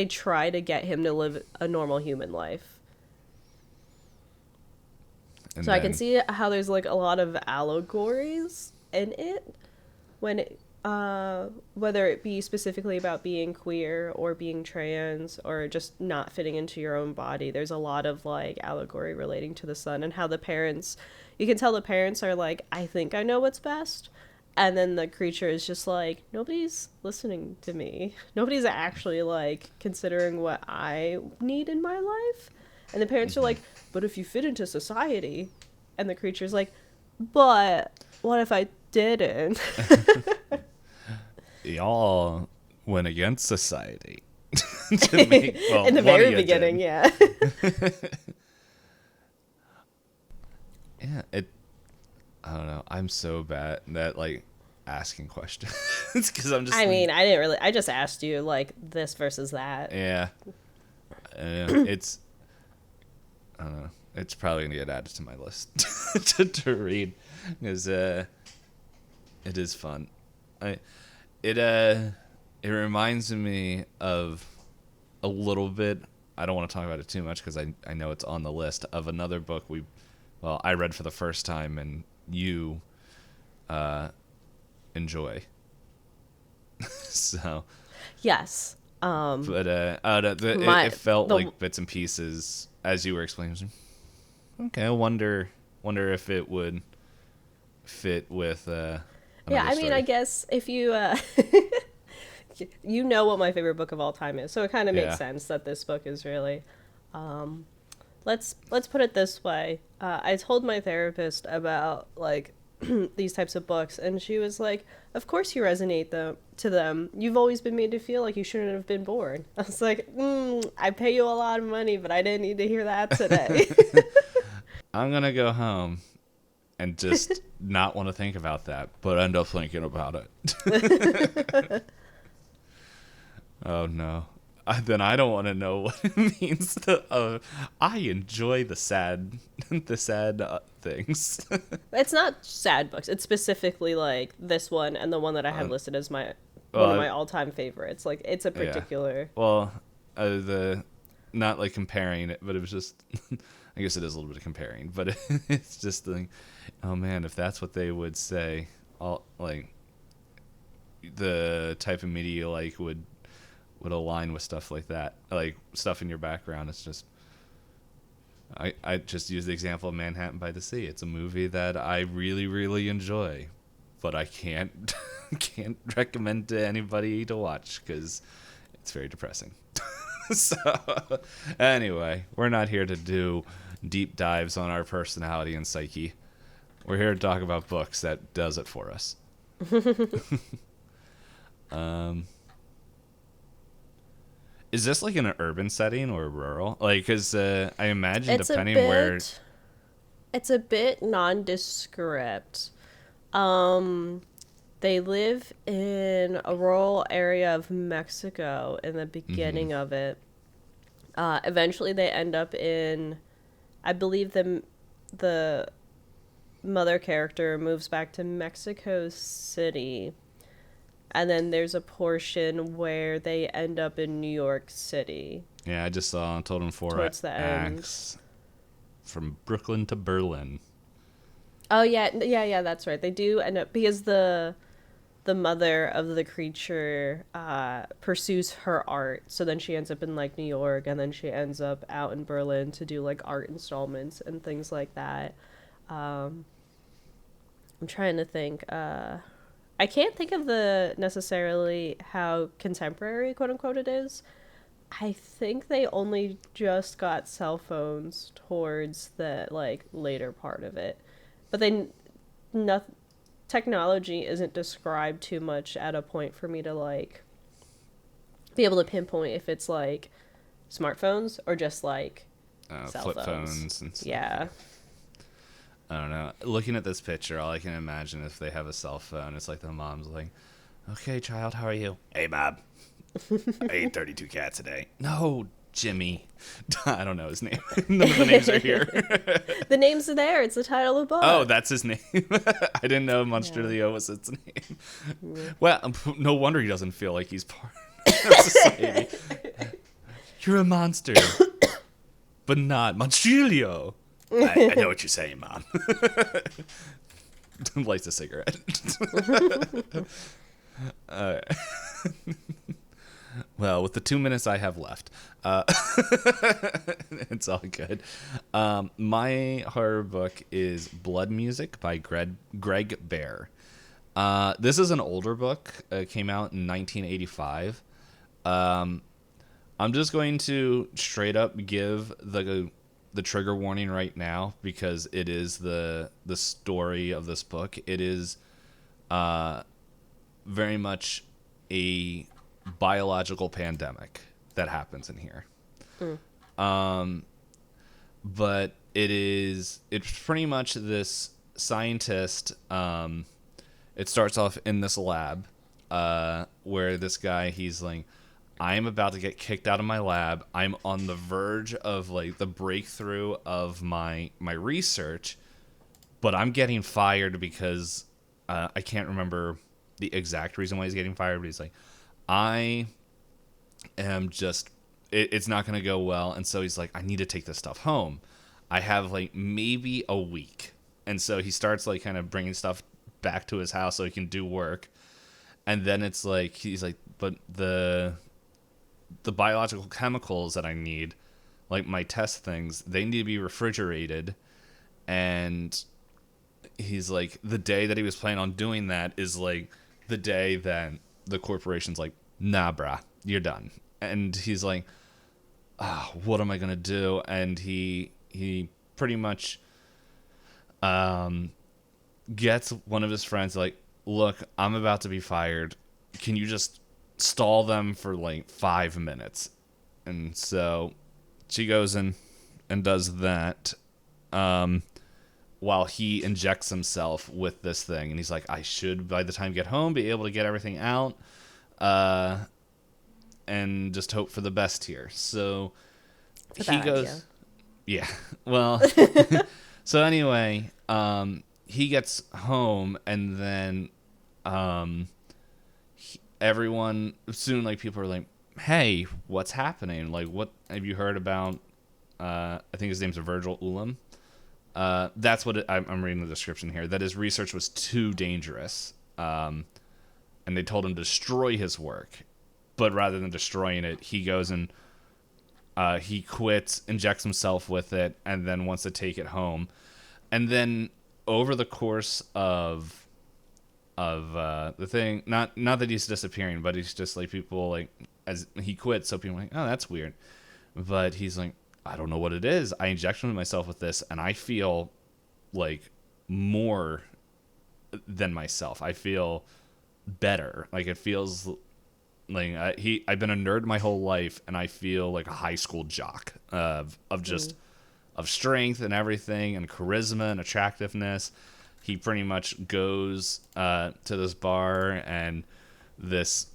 try to get him to live a normal human life. And so I can see how there's like a lot of allegories in it when whether it be specifically about being queer or being trans or just not fitting into your own body. There's a lot of like allegory relating to the son and how the parents, you can tell the parents are like, I think I know what's best. And then the creature is just like, nobody's listening to me. Nobody's actually like considering what I need in my life. And the parents are like, but if you fit into society. And the creature's like, but what if I didn't? Y'all went against society. To make, well, in the very beginning, yeah. Yeah, I don't know. I'm so bad at like asking questions because I'm just. I just asked you like this versus that. Yeah. It's. I don't know. It's probably gonna get added to my list to read because it is fun. It reminds me of a little bit. I don't want to talk about it too much because I know it's on the list of another book I read for the first time and you enjoy. So yes. But it felt like bits and pieces as you were explaining. Okay, I wonder if it would fit with. Yeah, I mean, I guess if you you know what my favorite book of all time is, so it kind of makes sense that this book is really. Let's put it this way. I told my therapist about like these types of books, and she was like, "Of course you resonate to them. You've always been made to feel like you shouldn't have been born." I was like, "I pay you a lot of money, but I didn't need to hear that today." I'm gonna go home and just not want to think about that, but end up thinking about it. Oh no. Then I don't want to know what it means to. I enjoy the sad things. It's not sad books. It's specifically like this one and the one that I have listed as one of my all-time favorites. Like it's a particular. Yeah. Well, not like comparing it, but it was just. I guess it is a little bit of comparing, but it's just like, oh man, if that's what they would say, like the type of media you like would align with stuff like that, like stuff in your background. It's just, I just use the example of Manhattan by the Sea. It's a movie that I really, really enjoy, but I can't recommend to anybody to watch because it's very depressing. So anyway, we're not here to do deep dives on our personality and psyche. We're here to talk about books that does it for us. Um, is this like in an urban setting or rural? Like, because I imagine It's a depending where. bit it's a bit nondescript. Um they live in a rural area of Mexico in the Mm-hmm. beginning of it. Eventually they end up in, I believe the mother character moves back to Mexico City, and then there's a portion where they end up in New York City Yeah, I just saw Totem 4 towards the end. acts from Brooklyn to Berlin. Oh yeah, that's right. They do end up, because the mother of the creature pursues her art, so then she ends up in like New York, and then she ends up out in Berlin to do like art installments and things like that. Um, I'm trying to think. I can't think of the necessarily how contemporary, quote unquote, it is. I think they only just got cell phones towards the like later part of it, but they no, technology isn't described too much at a point for me to like be able to pinpoint if it's like smartphones or just like cell Flip phones. phones and stuff. Yeah. I don't know. Looking at this picture, all I can imagine if they have a cell phone, it's like the mom's like, "Okay, child, how are you? Hey, Bob. I ate 32 cats a day. No, Jimmy. I don't know his name. None of the names are here. The name's there. It's the title of the book. Oh, that's his name. I didn't know Monster Yeah. Leo was its name. Yeah. Well, no wonder he doesn't feel like he's part of society. You're a monster, but not Monstrilio. I know what you're saying, Mom. Lights a cigarette. uh, well, with the 2 minutes I have left, it's all good. My horror book is Blood Music by Greg Bear. This is an older book. It came out in 1985. I'm just going to straight up give the trigger warning right now because it is the story of this book. It is very much a biological pandemic that happens in here. But it's pretty much this scientist. It starts off in this lab where this guy, he's like, I'm about to get kicked out of my lab. I'm on the verge of like the breakthrough of my research, but I'm getting fired because I can't remember the exact reason why he's getting fired. But he's like, I am just it's not going to go well, and so he's like, I need to take this stuff home. I have like maybe a week, and so he starts like kind of bringing stuff back to his house so he can do work, and then it's like he's like, but the biological chemicals that I need, like my test things, they need to be refrigerated. And he's like, the day that he was planning on doing that is like the day that the corporation's like, nah, brah, you're done. And he's like, what am I going to do? And he pretty much gets one of his friends like, look, I'm about to be fired. Can you just stall them for like 5 minutes? And so she goes in and does that while he injects himself with this thing. And he's like, I should, by the time I get home, be able to get everything out and just hope for the best here. So It's a he bad goes, idea. yeah, well, so anyway, he gets home, and then everyone soon, like, people are like, hey, what's happening? Like, what have you heard about? I think his name's Virgil Ulam. That's what I'm reading the description here. That his research was too dangerous, and they told him to destroy his work. But rather than destroying it, he goes and he quits, injects himself with it, and then wants to take it home. And then over the course of the thing, not that he's disappearing, but he's just like, people like, as he quits, so people are like, oh, that's weird. But he's like, I don't know what it is. I injected myself with this, and I feel like more than myself. I feel better. Like it feels like I've been a nerd my whole life, and I feel like a high school jock of just of strength and everything, and charisma and attractiveness. He pretty much goes to this bar, and this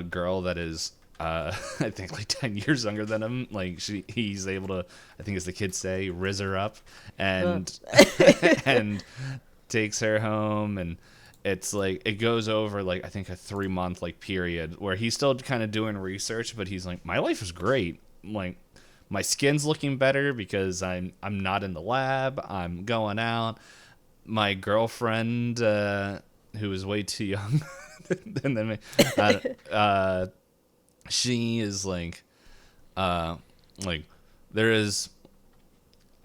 girl that is I think like 10 years younger than him, like he's able to, I think as the kids say, riz her up, and and takes her home. And it's like it goes over like I think a 3 month like period where he's still kind of doing research, but he's like, my life is great, like my skin's looking better because I'm not in the lab, I'm going out. My girlfriend, who is way too young and then me, she is like there is,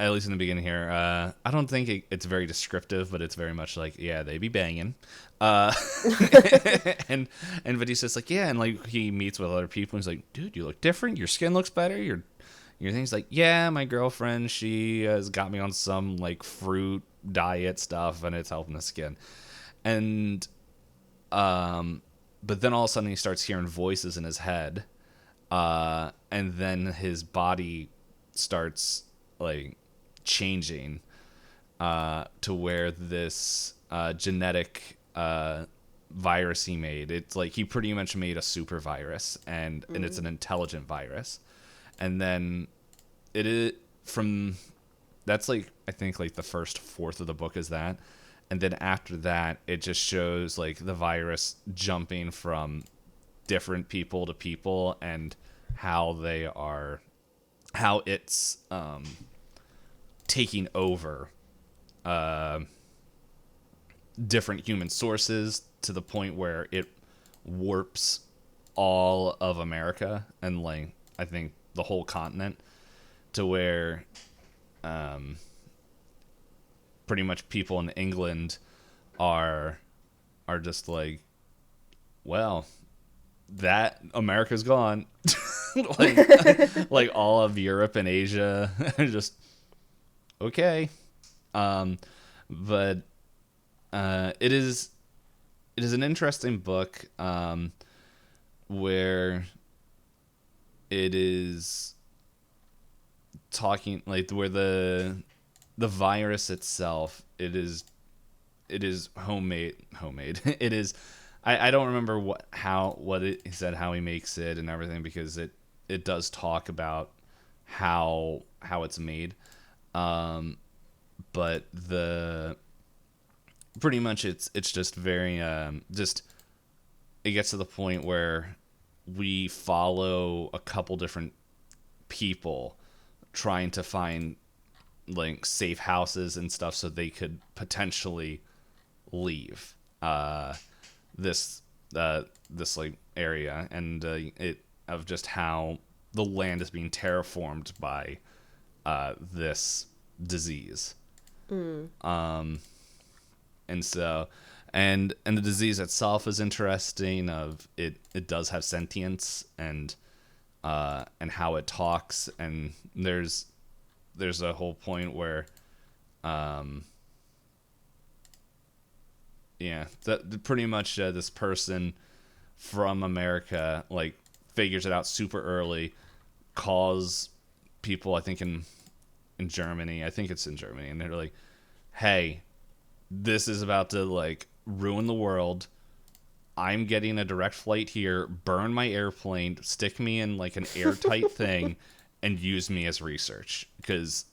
at least in the beginning here, I don't think it's very descriptive, but it's very much like, yeah, they be banging, and but he says like, yeah, and like he meets with other people, and he's like, dude, you look different, your skin looks better, your thing's like, yeah, my girlfriend, she has got me on some like fruit diet stuff, and it's helping the skin. And but then all of a sudden he starts hearing voices in his head, and then his body starts like changing to where this genetic virus he made, it's like he pretty much made a super virus, and it's an intelligent virus. And then it is from, that's like I think like the first fourth of the book is that. And then after that, it just shows like the virus jumping from different people to people, and how it's taking over different human sources to the point where it warps all of America, and like I think the whole continent, to where pretty much people in England are just like, well, that America's gone. like all of Europe and Asia are just okay. But it is an interesting book, where it is talking like where the virus itself, it is homemade. It is, I don't remember he said how he makes it and everything, because it does talk about how it's made, but pretty much it's just very just, it gets to the point where we follow a couple different people trying to find like safe houses and stuff so they could potentially leave this like area, and it of just how the land is being terraformed by this disease. And so and the disease itself is interesting, of it does have sentience, and how it talks, and there's a whole point where pretty much this person from America like figures it out super early, calls people, I think in Germany, I think it's in Germany, and they're like, hey, this is about to like ruin the world. I'm getting a direct flight here, burn my airplane, stick me in like an airtight thing, and use me as research, because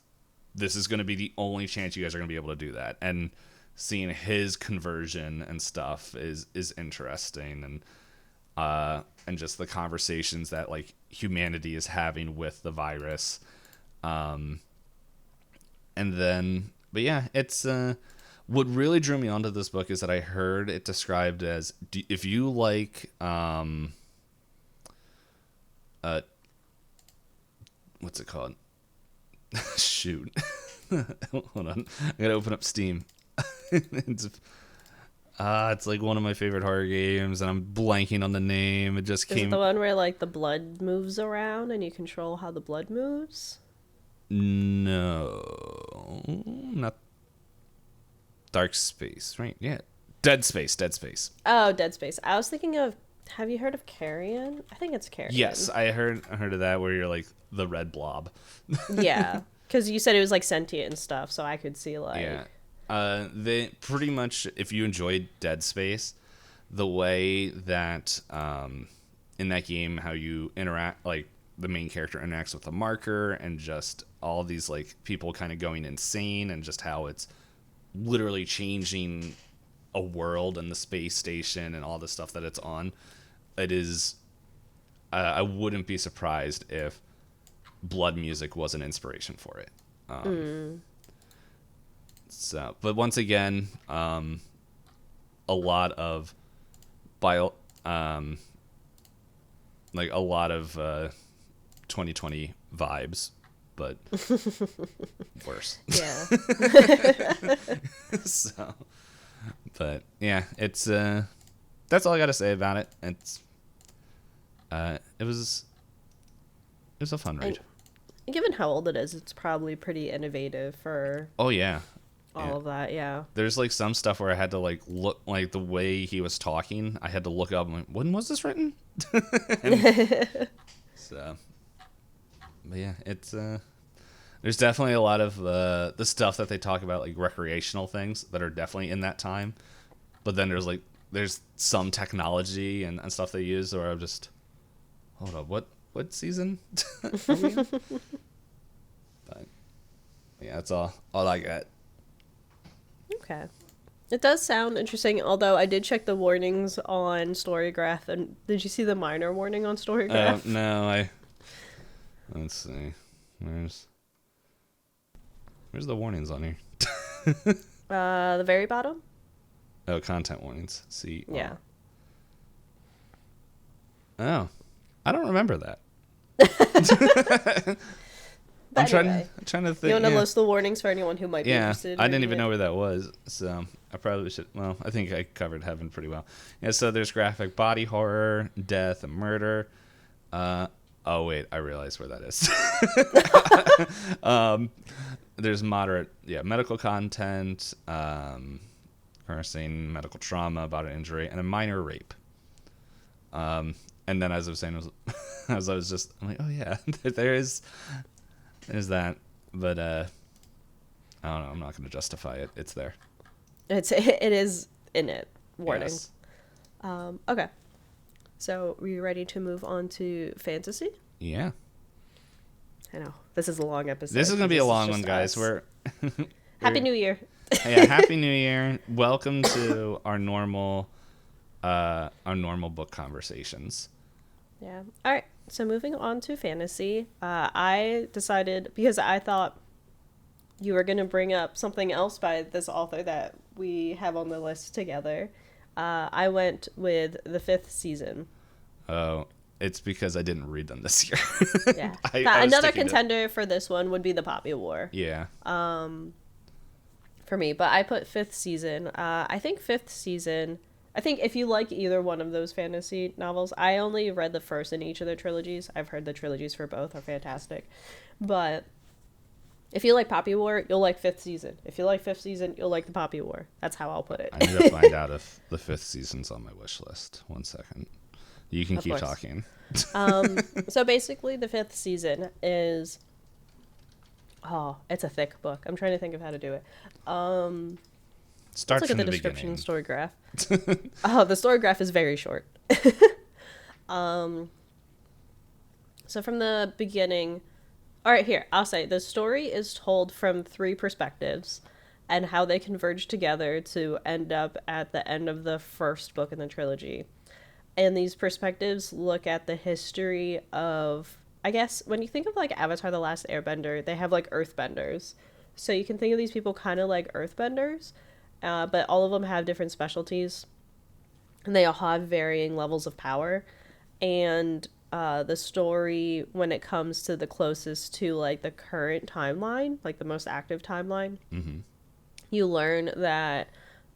this is going to be the only chance you guys are going to be able to do that. And seeing his conversion and stuff is interesting, and just the conversations that like humanity is having with the virus. And then, but yeah, it's what really drew me onto this book is that I heard it described as, if you like what's it called? Shoot. Hold on. I gotta open up Steam. It's like one of my favorite horror games, and I'm blanking on the name. It just came. Is it the one where like the blood moves around and you control how the blood moves? No, not Dark Space, right? Yeah, Dead Space. Dead Space. Oh, Dead Space. I was thinking of. Have you heard of Carrion? I think it's Carrion. Yes, I heard of that where you're like the red blob. Yeah, because you said it was like sentient and stuff, so I could see like. Yeah. They pretty much, if you enjoyed Dead Space, the way that in that game how you interact, like the main character interacts with a marker, and just all these like people kind of going insane, and just how it's literally changing a world and the space station and all the stuff that it's on. It is. I wouldn't be surprised if Blood music was an inspiration for it. So, but once again, a lot of like a lot of 2020 vibes, but worse. Yeah. So, but yeah, it's that's all I got to say about it. It's it was a fun read. And given how old it is, it's probably pretty innovative for Oh yeah. all of that. Yeah. There's like some stuff where I had to like look, like the way he was talking, I had to look up and like, when was this written? So, but yeah, it's there's definitely a lot of the stuff that they talk about, like recreational things that are definitely in that time. But then there's some technology and stuff they use where I'm just, hold up, what season are we in? But yeah, that's all I got. Okay. It does sound interesting, although I did check the warnings on Storygraph, and did you see the minor warning on Storygraph? No, let's see. Where's the warnings on here? The very bottom? Oh, content warnings. See. Yeah. Oh. I don't remember that. But I'm anyway, trying to think. you want to list the warnings for anyone who might be interested? I didn't even know where that was, so I probably should. Well, I think I covered Heaven pretty well. Yeah, so there's graphic body horror, death, and murder. Oh wait, I realize where that is. There's moderate, medical content, cursing, medical trauma, bodily injury, and a minor rape. And then as I was saying, I'm like, oh yeah, there's that, but I don't know. I'm not going to justify it. It's there. It is in it. Warning. Yes. Okay. So, are you ready to move on to fantasy? Yeah. I know. This is a long episode. This is going to be a long one, guys. Happy New Year. Yeah, Happy New Year. Welcome to our normal book conversations. Yeah. All right. So moving on to fantasy, I decided, because I thought you were going to bring up something else by this author that we have on the list together. I went with The Fifth Season. Oh, it's because I didn't read them this year. Yeah. I Another contender for this one would be The Poppy War. Yeah. For me, but I put Fifth Season. I think Fifth Season, I think if you like either one of those fantasy novels, I only read the first in each of their trilogies. I've heard the trilogies for both are fantastic. But if you like Poppy War, you'll like Fifth Season. If you like Fifth Season, you'll like the Poppy War. That's how I'll put it. I need to find out if the fifth season's on my wish list. 1 second. You can keep talking. So basically, the Fifth Season is... Oh, it's a thick book. I'm trying to think of how to do it. Start Let's look from at the the description beginning. Storygraph. Oh, the Storygraph is very short. So from the beginning... All right, here, I'll say the story is told from 3 perspectives and how they converge together to end up at the end of the first book in the trilogy. And these perspectives look at the history of, I guess, when you think of like Avatar: The Last Airbender, they have like earthbenders. So you can think of these people kind of like earthbenders, but all of them have different specialties. And they all have varying levels of power. And the story, when it comes to the closest to like the current timeline, like the most active timeline, you learn that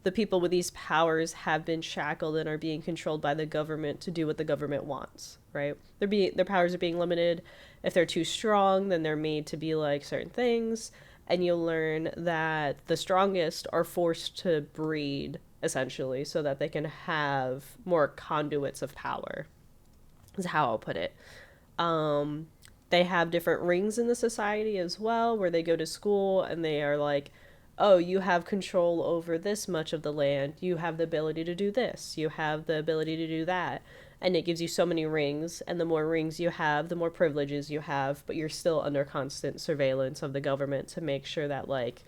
the people with these powers have been shackled and are being controlled by the government to do what the government wants, right? Their powers are being limited. If they're too strong, then they're made to be like certain things. And you'll learn that the strongest are forced to breed essentially, so that they can have more conduits of power, is how I'll put it. They have different rings in the society as well, where they go to school and they are like, oh, you have control over this much of the land. You have the ability to do this. You have the ability to do that. And it gives you so many rings. And the more rings you have, the more privileges you have. But you're still under constant surveillance of the government to make sure that, like,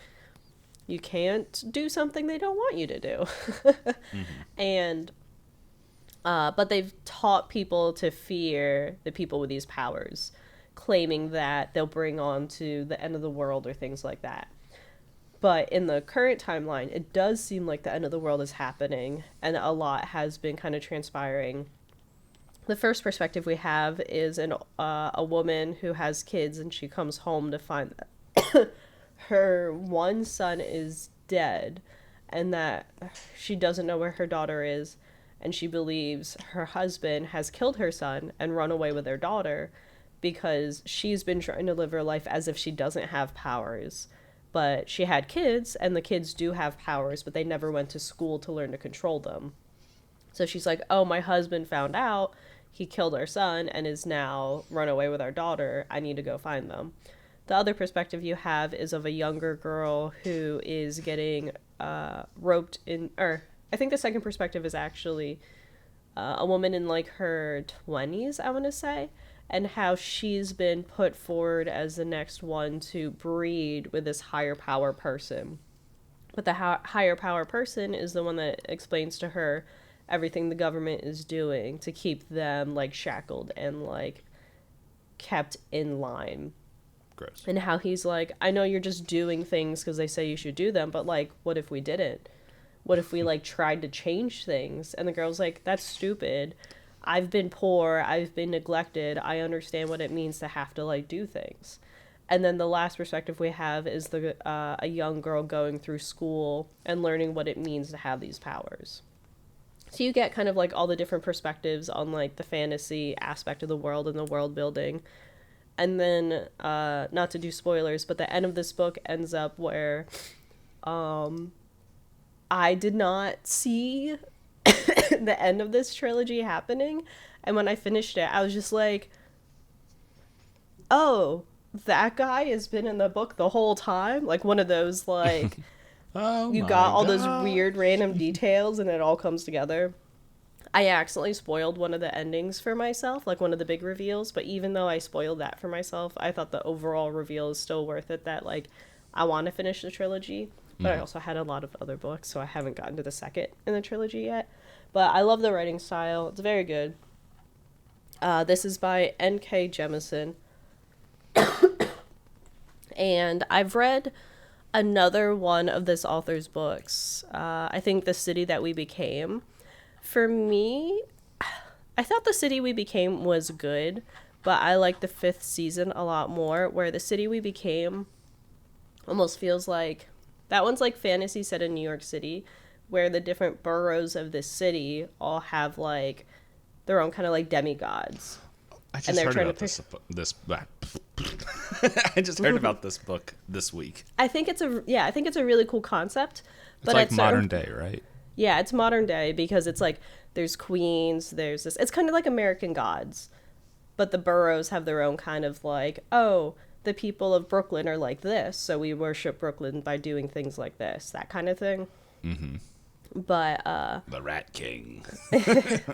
you can't do something they don't want you to do. And, but they've taught people to fear the people with these powers, claiming that they'll bring on to the end of the world or things like that. But in the current timeline, it does seem like the end of the world is happening, and a lot has been kind of transpiring. The first perspective we have is a woman who has kids, and she comes home to find that her one son is dead, and that she doesn't know where her daughter is, and she believes her husband has killed her son and run away with their daughter because she's been trying to live her life as if she doesn't have powers. But she had kids, and the kids do have powers, but they never went to school to learn to control them. So she's like, oh, my husband found out, he killed our son, and is now run away with our daughter. I need to go find them. The other perspective you have is of a younger girl who is getting roped in, or I think the second perspective is actually a woman in like her 20s, I want to say, and how she's been put forward as the next one to breed with this higher power person. But the higher power person is the one that explains to her everything the government is doing to keep them, like, shackled and, like, kept in line. Gross. And how he's like, I know you're just doing things because they say you should do them, but, like, what if we didn't? What if we, like, tried to change things? And the girl's like, that's stupid. I've been poor, I've been neglected, I understand what it means to have to, like, do things. And then the last perspective we have is a young girl going through school and learning what it means to have these powers. So you get kind of, like, all the different perspectives on, like, the fantasy aspect of the world and the world building. And then, not to do spoilers, but the end of this book ends up where I did not see the end of this trilogy happening, and when I finished it, I was just like, oh, that guy has been in the book the whole time? Like, one of those, like, Oh you my got all God. those weird random details and it all comes together. I accidentally spoiled one of the endings for myself, like one of the big reveals, but even though I spoiled that for myself, I thought the overall reveal is still worth it, that, like, I want to finish the trilogy. But I also had a lot of other books, so I haven't gotten to the second in the trilogy yet. But I love the writing style. It's very good. This is by N.K. Jemisin. And I've read another one of this author's books. I think The City That We Became. For me, I thought The City We Became was good, but I like the 5th season a lot more, where The City We Became almost feels like... That one's like fantasy set in New York City, where the different boroughs of this city all have, like, their own kind of, like, demigods. I just heard about this I just heard about this book this week. I think it's a really cool concept. But it's like modern day, right? Yeah, it's modern day because it's like there's queens, there's this. It's kind of like American Gods, but the boroughs have their own kind of, like, oh, the people of Brooklyn are like this, so we worship Brooklyn by doing things like this, that kind of thing. Mm-hmm. But the Rat King.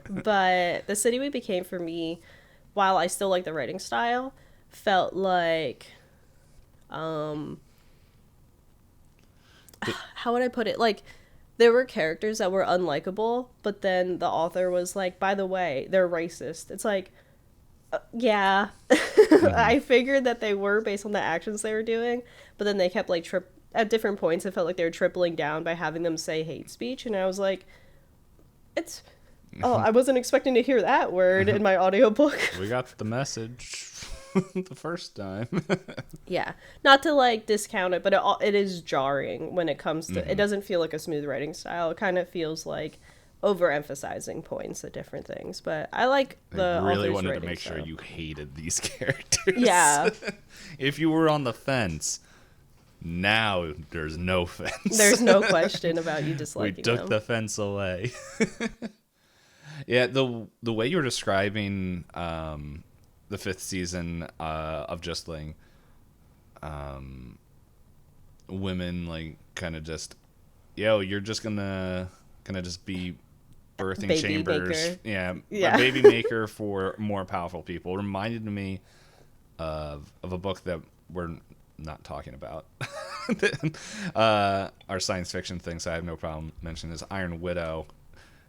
But The City We Became, for me, while I still like the writing style, felt like how would I put it? Like, there were characters that were unlikable, but then the author was like, by the way, they're racist. It's like, yeah. I figured that they were based on the actions they were doing, but then they kept, like, at different points it felt like they were tripling down by having them say hate speech, and I was like, I wasn't expecting to hear that word in my audiobook. We got the message the first time. Yeah, not to, like, discount it, but it is jarring when it comes to it doesn't feel like a smooth writing style. It kind of feels like overemphasizing points at different things, but I like the really author's wanted to writing make style. sure you hated these characters. Yeah. If you were on the fence, Now there's no fence. There's no question about you disliking We took them. the fence away. Yeah, the way you were describing the 5th season of just like women like kind of just, you're just gonna just be birthing Baby chambers. maker. Yeah, Yeah. a baby maker for more powerful people. It reminded me of a book that we're not talking about. Our science fiction thing, so I have no problem mentioning, is Iron Widow.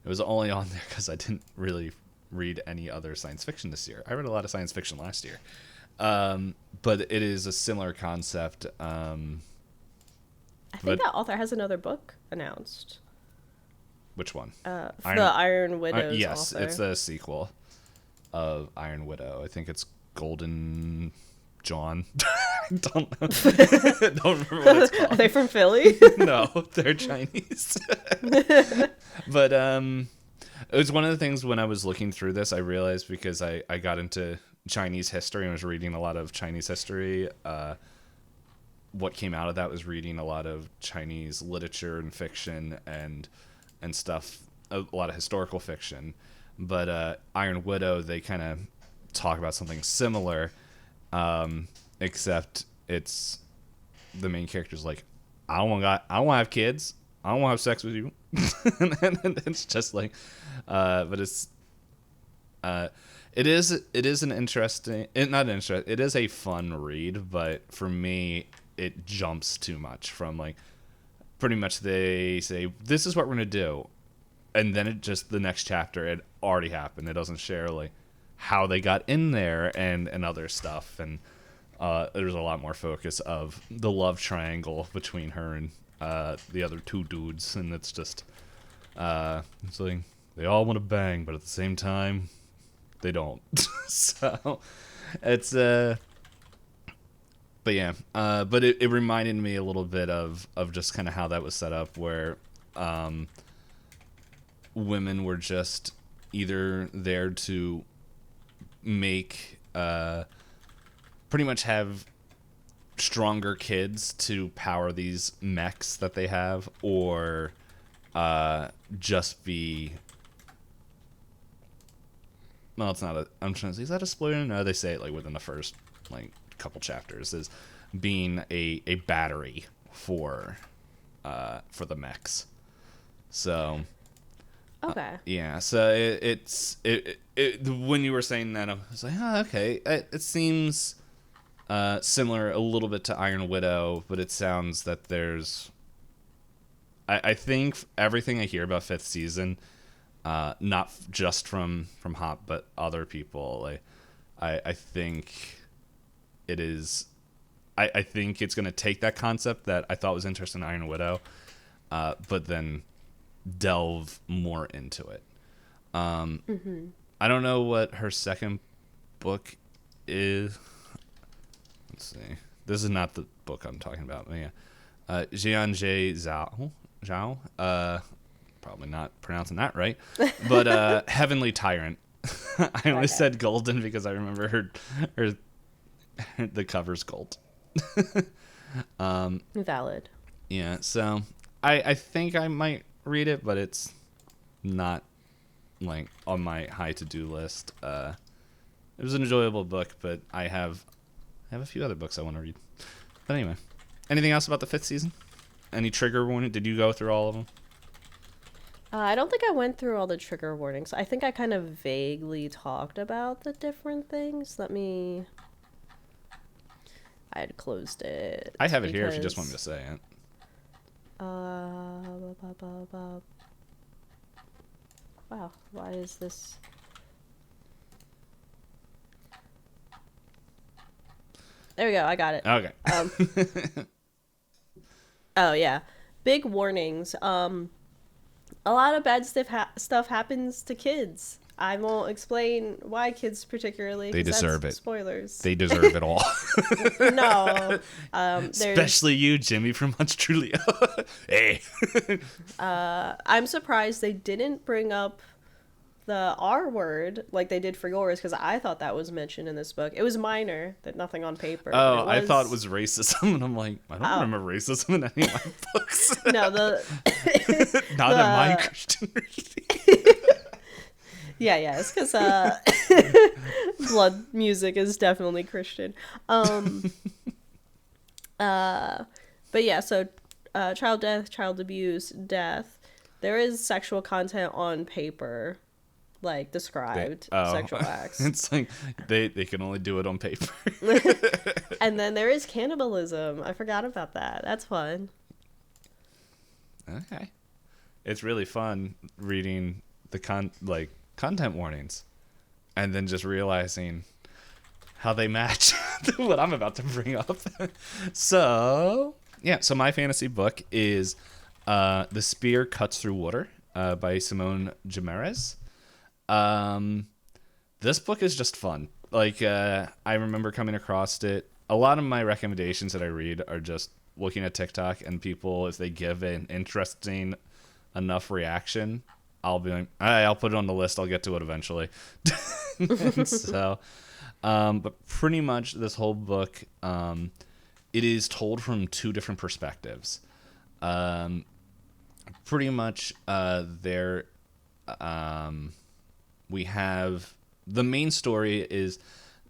It was only on there because I didn't really read any other science fiction this year. I read a lot of science fiction last year. But it is a similar concept. I think that author has another book announced. Which one? The Iron Widow's yes, author. it's a sequel of Iron Widow. I think it's Golden John. Don't know. Don't remember what it's called. Are they from Philly? No, they're Chinese. But it was one of the things when I was looking through this, I realized, because I got into Chinese history and was reading a lot of Chinese history. What came out of that was reading a lot of Chinese literature and fiction and stuff, a lot of historical fiction. But Iron Widow, they kind of talk about something similar, except it's the main character's like, I don't want to have kids. I don't want to have sex with you. And it's just like, but it's, it is an interesting, it is a fun read, but for me, it jumps too much from like, pretty much they say, this is what we're going to do. And then it just, the next chapter, it already happened. It doesn't share like how they got in there and other stuff. And there's a lot more focus of the love triangle between her and the other two dudes. And it's just, it's like, they all want to bang, but at the same time, they don't. So it's, but yeah, but it reminded me a little bit of just kind of how that was set up, where women were just either there to make, pretty much have stronger kids to power these mechs that they have, or just be, no, it's not I'm trying to say, is that a spoiler? No, they say it like within the first like couple chapters, is being a battery for the mechs. So Okay. yeah, so it's when you were saying that, I was like, oh, okay, it seems similar a little bit to Iron Widow, but it sounds that there's, I think everything I hear about 5th season, not just from Hop, but other people, like I think it is, I think it's going to take that concept that I thought was interesting in Iron Widow, but then delve more into it. I don't know what her second book is. Let's see. This is not the book I'm talking about. But yeah. Jianjie Zhao. Probably not pronouncing that right. But Heavenly Tyrant. I only said golden because I remember her the cover's gold. Valid. Yeah, so I think I might read it, but it's not like on my high to-do list. It was an enjoyable book, but I have a few other books I want to read. But anyway, anything else about the 5th season? Any trigger warning? Did you go through all of them? I don't think I went through all the trigger warnings. I think I kind of vaguely talked about the different things. I had closed it. I have it here if you just want me to say it. Wow, why is this? There we go, I got it. Okay. Oh yeah, big warnings. A lot of bad stuff happens to kids. I won't explain why kids particularly. They deserve it. Spoilers. They deserve it all. No. Especially you, Jimmy from Munch Trulio. Hey. I'm surprised they didn't bring up the R word, like they did for yours, because I thought that was mentioned in this book. It was minor, that nothing on paper. Oh, It was... I thought it was racism, and I'm like, I don't remember racism in any of my books. No, Not in my Christian reading. Yeah, it's because blood music is definitely Christian. But yeah, so child death, child abuse, death. There is sexual content on paper, like described sexual acts. It's like they can only do it on paper. And then there is cannibalism. I forgot about that. That's fun. Okay, it's really fun reading the content warnings, and then just realizing how they match what I'm about to bring up. So my fantasy book is The Spear Cuts Through Water by Simone Gimerez. This book is just fun. Like, I remember coming across it. A lot of my recommendations that I read are just looking at TikTok, and people, if they give an interesting enough reaction, I'll be like, all right, I'll put it on the list. I'll get to it eventually. So, but pretty much this whole book, it is told from two different perspectives. Pretty much, we have the main story is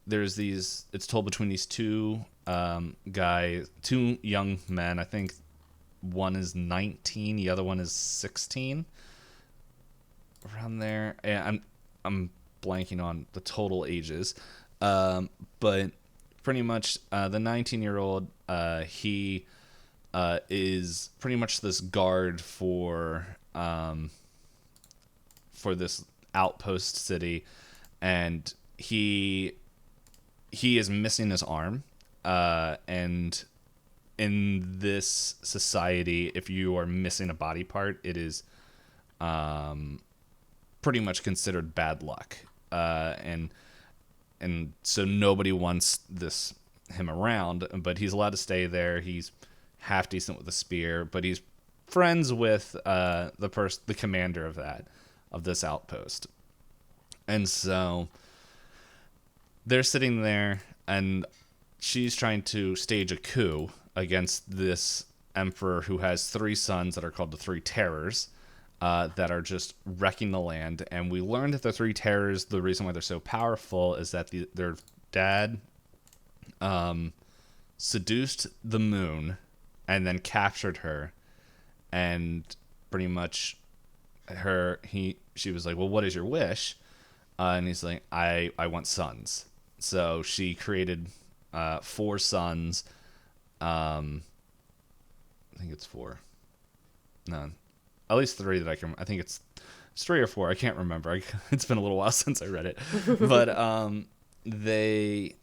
it's told between these two two young men. I think one is 19, the other one is 16, around there. And I'm blanking on the total ages, but pretty much the 19-year-old, he is pretty much this guard for this outpost city, and he is missing his arm, and in this society, if you are missing a body part, it is pretty much considered bad luck, and so nobody wants him around, but he's allowed to stay there. He's half decent with a spear, but he's friends with the commander of this outpost. And so they're sitting there, and she's trying to stage a coup against this emperor who has three sons that are called the Three Terrors, that are just wrecking the land. And we learned that the Three Terrors, the reason why they're so powerful is that their dad seduced the moon and then captured her, and pretty much she was like, well, what is your wish? And he's like, I want sons. So she created 4 sons. I think it's 4. No, at least 3 that I can. I think it's 3 or 4. I can't remember. It's been a little while since I read it. But they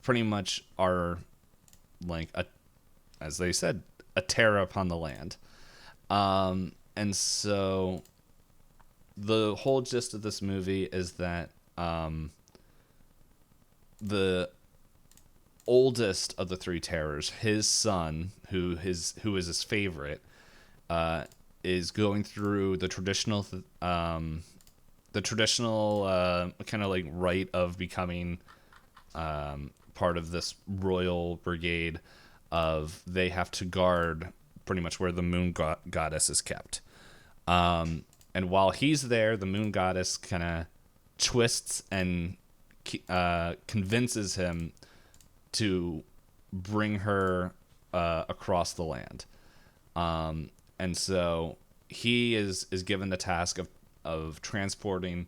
pretty much are like as they said, a terror upon the land. And so the whole gist of this movie is that the oldest of the 3 terrors, his son, who is his favorite, is going through the traditional kind of like rite of becoming part of this royal brigade. They have to guard pretty much where the moon goddess is kept. And while he's there, the moon goddess kind of twists and convinces him to bring her across the land. And so he is given the task of transporting,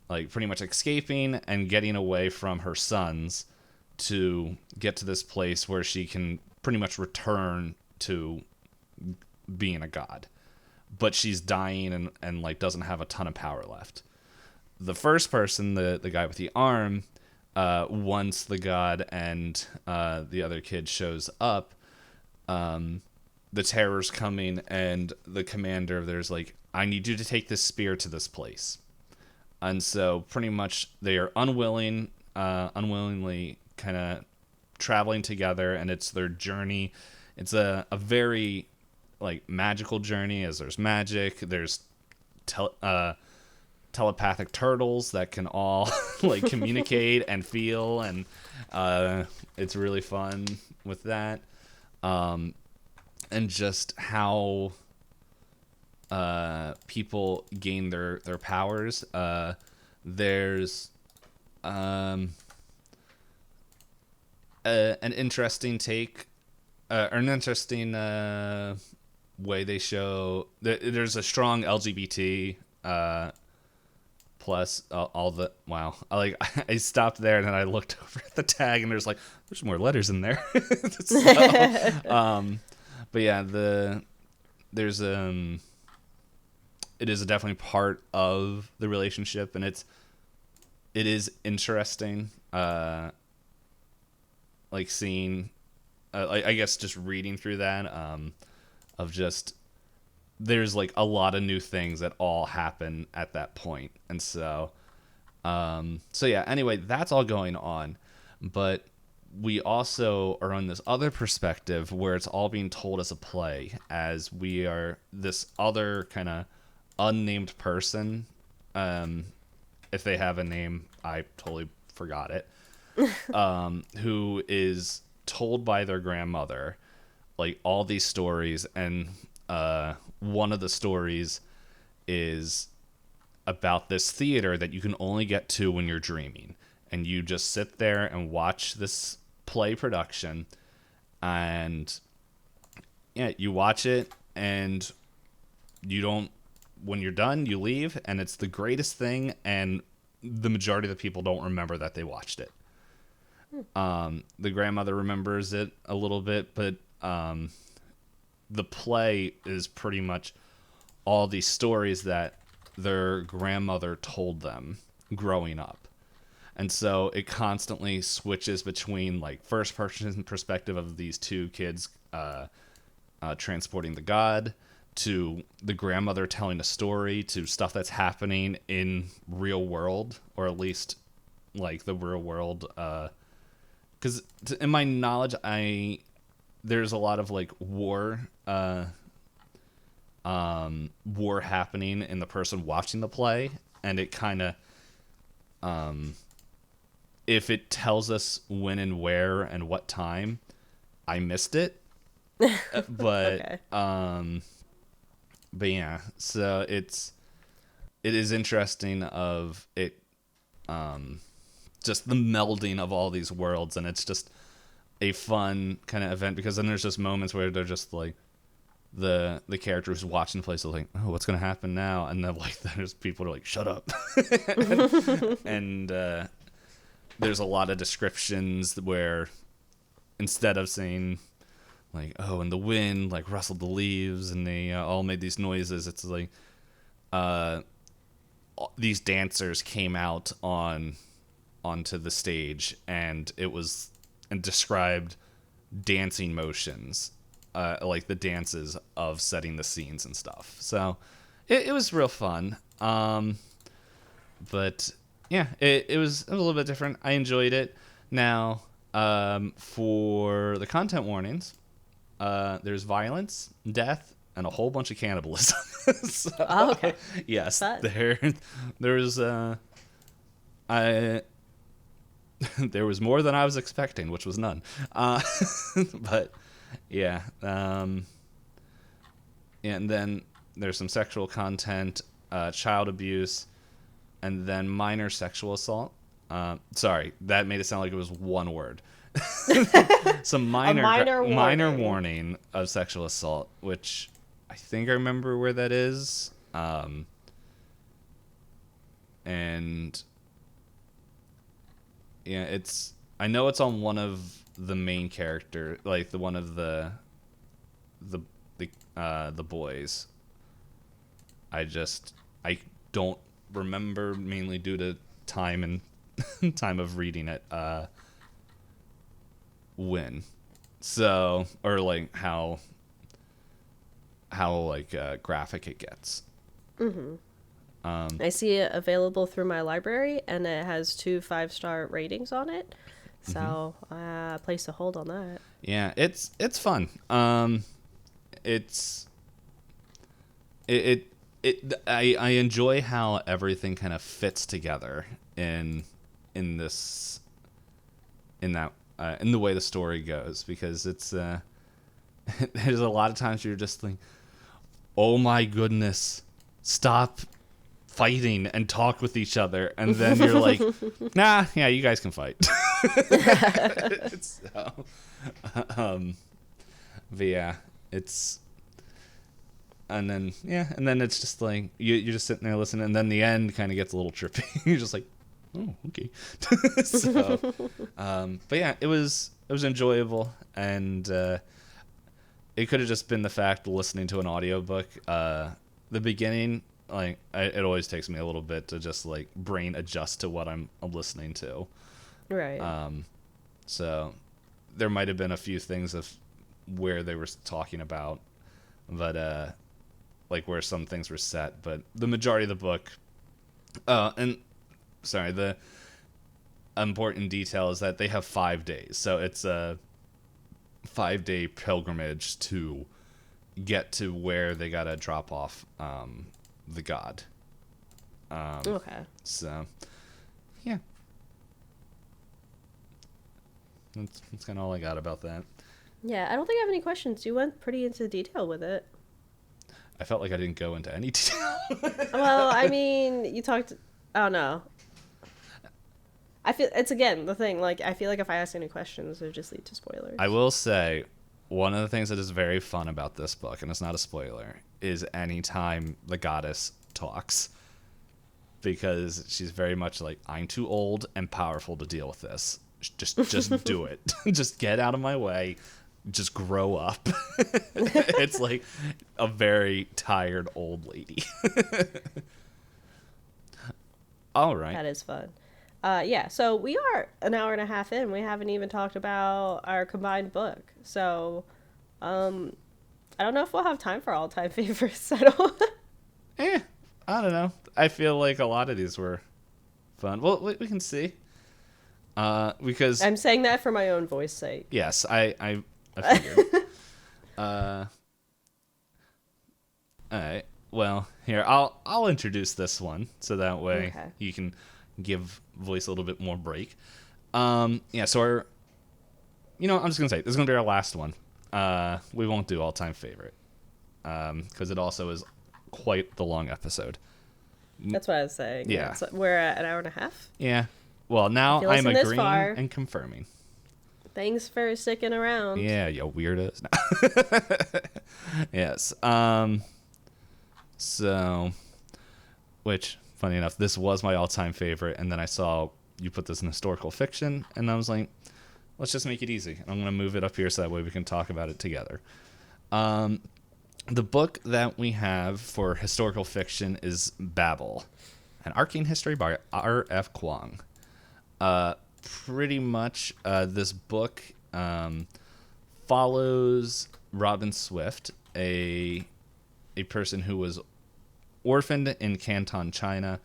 like pretty much escaping and getting away from her sons to get to this place where she can pretty much return to being a god. But she's dying and like doesn't have a ton of power left. The first person, the guy with the arm, once the god and the other kid shows up, the terror's coming, and the commander there's like, I need you to take this spear to this place. And so pretty much they are unwillingly kind of traveling together, and it's their journey. It's a very like magical journey, as there's magic, there's telepathic turtles that can all like communicate and feel, and it's really fun with that. And just how people gain their powers. There's an interesting take, or an interesting way they show. There's a strong LGBT plus all the I stopped there and then I looked over at the tag and there's more letters in there. So, but yeah, there's it is definitely part of the relationship, and it is interesting like seeing I guess just reading through that of just there's like a lot of new things that all happen at that point. And so yeah, anyway, that's all going on, but we also are on this other perspective where it's all being told as a play, as we are this other kind of unnamed person. If they have a name, I totally forgot it. Who is told by their grandmother like all these stories, and one of the stories is about this theater that you can only get to when you're dreaming, and you just sit there and watch this play production, and yeah, you watch it, and you don't, when you're done, you leave, and it's the greatest thing, and the majority of the people don't remember that they watched it. The grandmother remembers it a little bit, but the play is pretty much all these stories that their grandmother told them growing up. And so it constantly switches between like first person perspective of these two kids transporting the god, to the grandmother telling a story, to stuff that's happening in real world, or at least like the real world. Because in my knowledge, there's a lot of like war happening in the person watching the play, and it kind of if it tells us when and where and what time, I missed it. But okay. But yeah, so it is interesting of it, just the melding of all these worlds, and it's just a fun kind of event, because then there's just moments where they're just like the characters watching the place are like, oh, what's gonna happen now? And then like there's people who are like, shut up. and there's a lot of descriptions where instead of saying like, oh, and the wind like rustled the leaves and they all made these noises, it's like these dancers came out onto the stage, and it was and described dancing motions, like the dances of setting the scenes and stuff. So it was real fun. But yeah, it was a little bit different. I enjoyed it. Now, for the content warnings, there's violence, death, and a whole bunch of cannibalism. So, oh, okay. Yes, there's there was more than I was expecting, which was none. But yeah, and then there's some sexual content, child abuse, and then minor sexual assault. Sorry, that made it sound like it was one word. Some minor warning of sexual assault, which I think I remember where that is. And yeah, I know it's on one of the main character, like the one of the boys. I don't remember, mainly due to time and time of reading it, when, so, or like how like graphic it gets. Mm-hmm. I see it available through my library, and it has 2 5-star ratings on it. So place a hold on that. Yeah, it's fun. It I enjoy how everything kind of fits together in this in that in the way the story goes, because it's there's a lot of times you're just like, oh my goodness, stop fighting and talk with each other, and then you're like, nah, yeah, you guys can fight. So, but yeah, it's and then it's just like you're just sitting there listening, and then the end kind of gets a little trippy. You're just like, oh, okay. So, but yeah, it was enjoyable, and it could have just been the fact of listening to an audiobook. The beginning, like, it always takes me a little bit to just like brain adjust to what I'm listening to. Right. So there might have been a few things of where they were talking about, but like where some things were set, but the majority of the book, and sorry, the important detail is that they have 5 days, so it's a 5-day pilgrimage to get to where they gotta drop off the god. Okay. So yeah, that's kind of all I got about that. Yeah, I don't think I have any questions. You went pretty into detail with it. I felt like I didn't go into any detail. Well, I mean, you talked. I don't know. I feel it's again the thing. Like, I feel like if I ask any questions, it would just lead to spoilers. I will say, one of the things that is very fun about this book, and it's not a spoiler, is anytime the goddess talks, because she's very much like, I'm too old and powerful to deal with this. Just do it. Just get out of my way. Just grow up. It's like a very tired old lady. All right. That is fun. Yeah, so we are an hour and a half in. We haven't even talked about our combined book. So, I don't know if we'll have time for all-time favorites. I don't. I don't know. I feel like a lot of these were fun. Well, we can see. Because I'm saying that for my own voice sake. yes, I figured. All right. Well, here I'll introduce this one, so that way you can give voice a little bit more break. Yeah. So I'm just gonna say this is gonna be our last one. We won't do all-time favorite, because it also is quite the long episode. That's what I was saying. Yeah. So we're at an hour and a half. Yeah. Well, now I'm agreeing and confirming. Thanks for sticking around. Yeah, you weirdos. Yes. So, which, funny enough, this was my all-time favorite, and then I saw you put this in historical fiction, and I was like, let's just make it easy. I'm going to move it up here so that way we can talk about it together. The book that we have for historical fiction is Babel, an Arcane History by R.F. Kuang. Pretty much, this book follows Robin Swift, a person who was orphaned in Canton, China,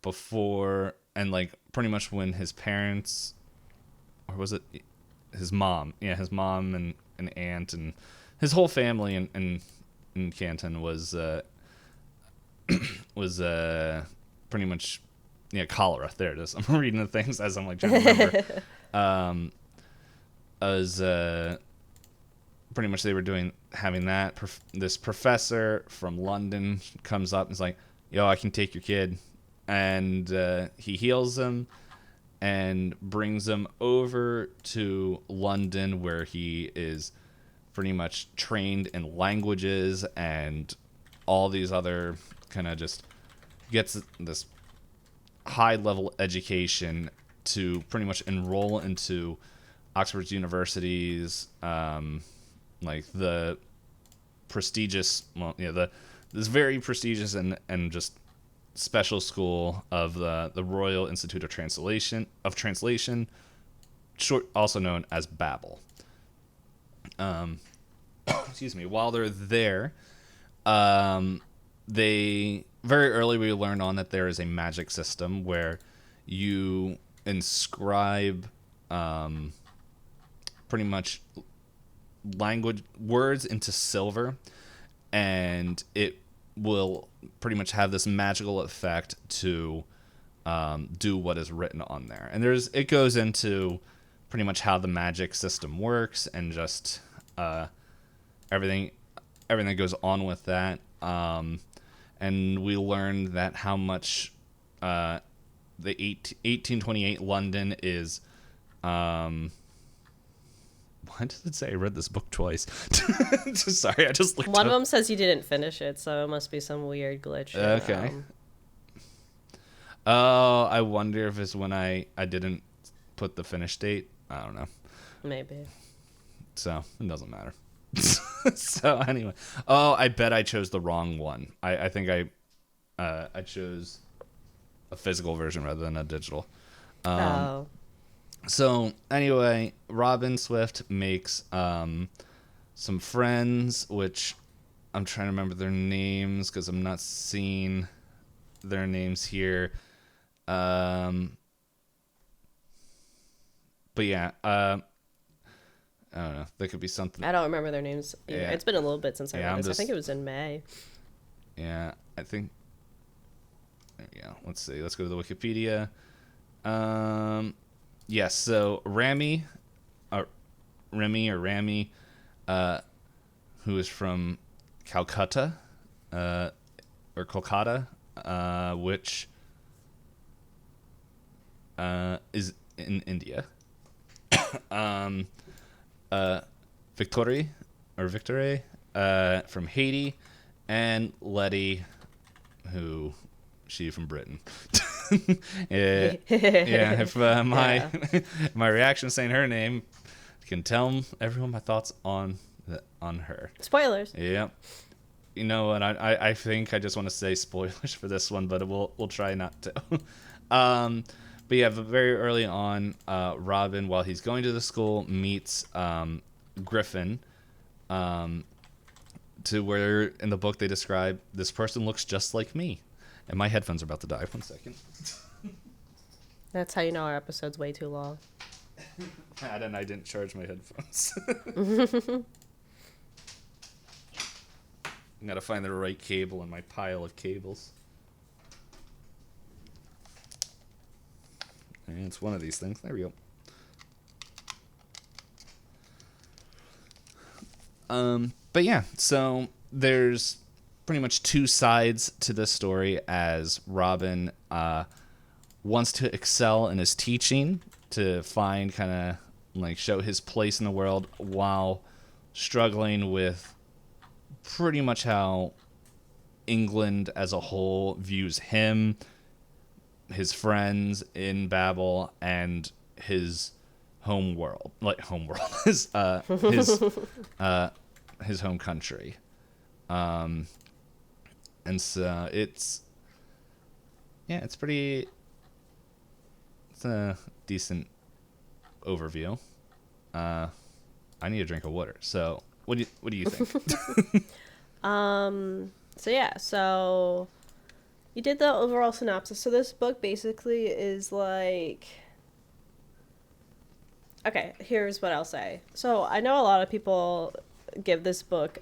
before, and like pretty much when his parents, or was it his mom? Yeah, his mom and an aunt and his whole family in Canton was pretty much, yeah, cholera. There it is. I'm reading the things as I'm like trying to remember. As pretty much they were having that. This professor from London comes up and is like, yo, I can take your kid. And he heals him and brings him over to London, where he is pretty much trained in languages and all these other kind of just gets this high level education to pretty much enroll into Oxford University's like the prestigious, this very prestigious and just special school of the Royal Institute of Translation, short also known as Babel. Excuse me. While they're there, they very early we learn on that there is a magic system where you inscribe pretty much language words into silver, and it will pretty much have this magical effect to do what is written on there. And it goes into pretty much how the magic system works and just everything that goes on with that. And we learned that how much the 1828 London is. Why does it say I read this book twice? Sorry, I just looked One up. of them says you didn't finish it, so it must be some weird glitch. Okay. Oh, I wonder if it's when I didn't put the finish date. I don't know. Maybe. So, it doesn't matter. So, anyway. Oh, I bet I chose the wrong one. I think I chose a physical version rather than a digital. So, anyway, Robin Swift makes some friends, which I'm trying to remember their names because I'm not seeing their names here. But yeah, I don't know. There could be something. I don't remember their names either. Yeah. It's been a little bit since I Yeah, read this. I think it was in May. Yeah, I think. There we go. Let's see. Let's go to the Wikipedia. Yes, so Remy, who is from Calcutta, or Kolkata, which is in India. Victoria from Haiti, and Letty, who she from Britain. Yeah, if my reaction saying her name can tell everyone my thoughts on her. Spoilers. Yep. You know what? I think I just want to say spoilers for this one, but we'll try not to. But yeah, very early on, Robin, while he's going to the school, meets Griffin. To where in the book they describe this person looks just like me. And my headphones are about to die. 1 second. That's how you know our episode's way too long. And I didn't charge my headphones. I gotta find the right cable in my pile of cables. And it's one of these things. There we go. But yeah, so there's pretty much two sides to this story, as Robin wants to excel in his teaching, to find kind of like show his place in the world, while struggling with pretty much how England as a whole views him, his friends in Babel, and his home world, his home country. And so it's a decent overview. I need a drink of water. So what do you think? So you did the overall synopsis. So this book basically is like, okay, here's what I'll say. So I know a lot of people give this book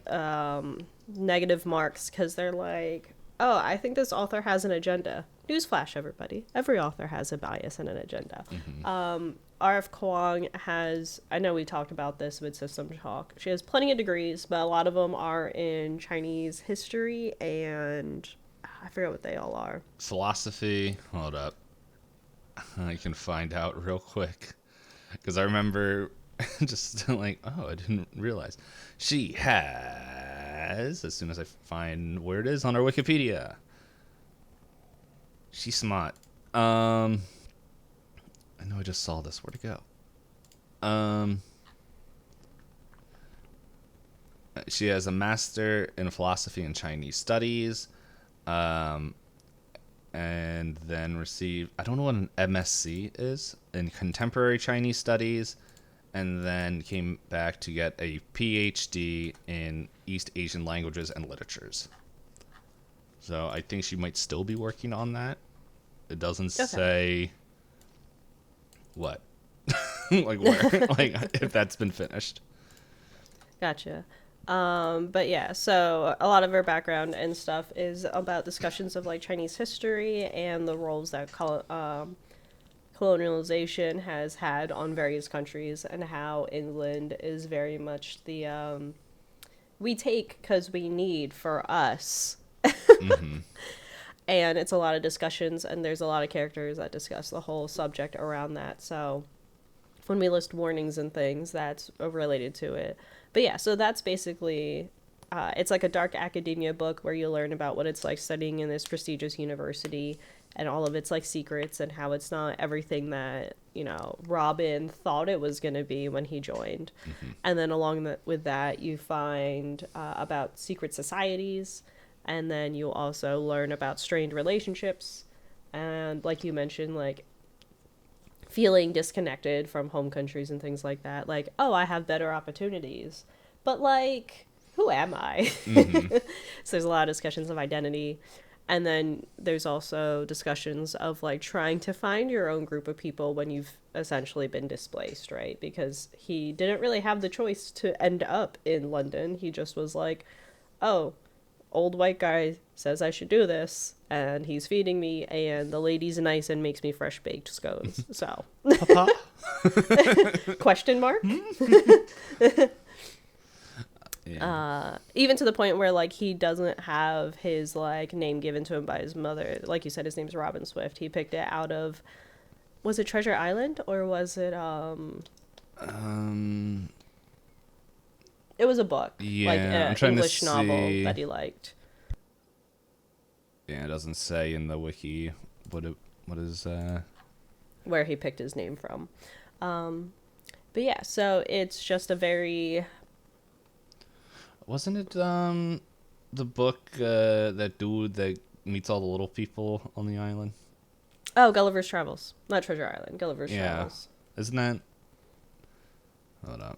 negative marks because they're like, oh, I think this author has an agenda. Newsflash, everybody. Every author has a bias and an agenda. Mm-hmm. R.F. Kuang has, I know we talked about this with System Talk. She has plenty of degrees, but a lot of them are in Chinese history and I forget what they all are. Philosophy. Hold up. I can find out real quick. Because I remember just like, oh, I didn't realize. She has, as soon as I find where it is on our Wikipedia. She's smart. I know I just saw this. Where'd it go? She has a master in philosophy and Chinese studies. And then received, I don't know what an MSc is, in contemporary Chinese studies, and then came back to get a PhD in East Asian languages and literatures. So I think she might still be working on that. It doesn't say what, like where, like if that's been finished. Gotcha. But yeah, so a lot of her background and stuff is about discussions of like Chinese history and the roles that colonialization has had on various countries, and how England is very much the we take because we need for us. Mm-hmm. And it's a lot of discussions, and there's a lot of characters that discuss the whole subject around that. So when we list warnings and things, that's related to it. But yeah, so that's basically it's like a dark academia book where you learn about what it's like studying in this prestigious university and all of its like secrets, and how it's not everything that, you know, Robin thought it was going to be when he joined. Mm-hmm. And then with that, you find about secret societies, and then you also learn about strained relationships, and like you mentioned, like feeling disconnected from home countries and things like that. Like, oh, I have better opportunities, but like, who am I? Mm-hmm. So there's a lot of discussions of identity. And then there's also discussions of like trying to find your own group of people when you've essentially been displaced, right? Because he didn't really have the choice to end up in London. He just was like, oh, old white guy says I should do this, and he's feeding me, and the lady's nice and makes me fresh baked scones. So, Papa? question mark? Yeah. Even to the point where like he doesn't have his like name given to him by his mother. Like you said, his name's Robin Swift. He picked it out of, was it Treasure Island, or was it it was a book, Yeah, like I'm an trying to English novel see. that he liked. Yeah, it doesn't say in the wiki what is Where he picked his name from. But yeah, so it's just a very... Wasn't it the book that dude that meets all the little people on the island? Oh, Gulliver's Travels. Not Treasure Island, Gulliver's Yeah. Travels. Isn't that? Hold up.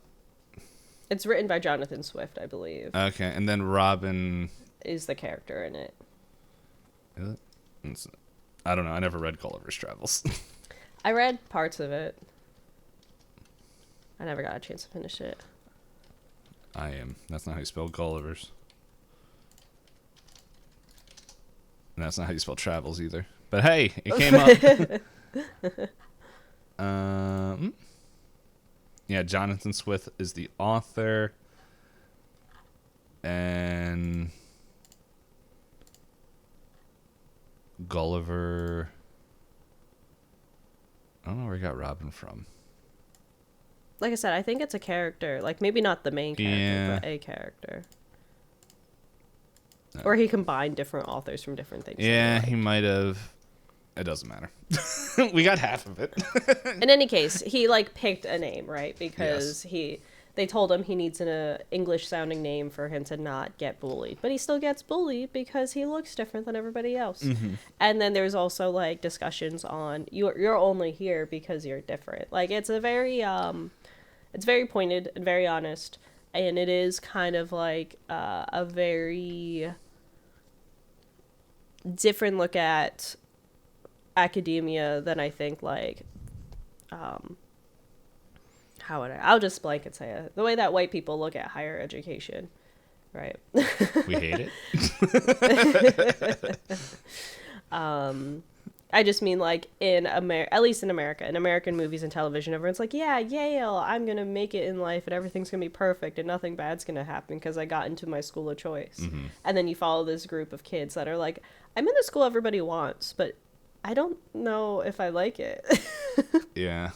It's written by Jonathan Swift, I believe. Okay, and then Robin Is the character in it. is it? I don't know. I never read Gulliver's Travels. I read parts of it. I never got a chance to finish it. I am. That's not how you spell Gulliver's. And that's not how you spell travels either. But hey, it came up. Yeah, Jonathan Swift is the author. And Gulliver. I don't know where he got Robin from. Like I said, I think it's a character. Like, maybe not the main character, Yeah. but a character. Or he combined different authors from different things. Yeah, he might have. It doesn't matter. We got half of it. In any case, he, like, picked a name, right? Because they told him he needs an English-sounding name for him to not get bullied. But he still gets bullied because he looks different than everybody else. Mm-hmm. And then there's also, like, discussions on, you're only here because you're different. Like, it's a very, it's very pointed and very honest. And it is kind of, like, a very different look at academia than I think, like, how would I'll just blanket say it. The way that white people look at higher education, right? We hate it. I just mean, like, at least in America, in American movies and television, everyone's like, yeah, Yale, I'm gonna make it in life and everything's gonna be perfect and nothing bad's gonna happen because I got into my school of choice. Mm-hmm. And then you follow this group of kids that are like, I'm in the school everybody wants, but I don't know if I like it. Yeah.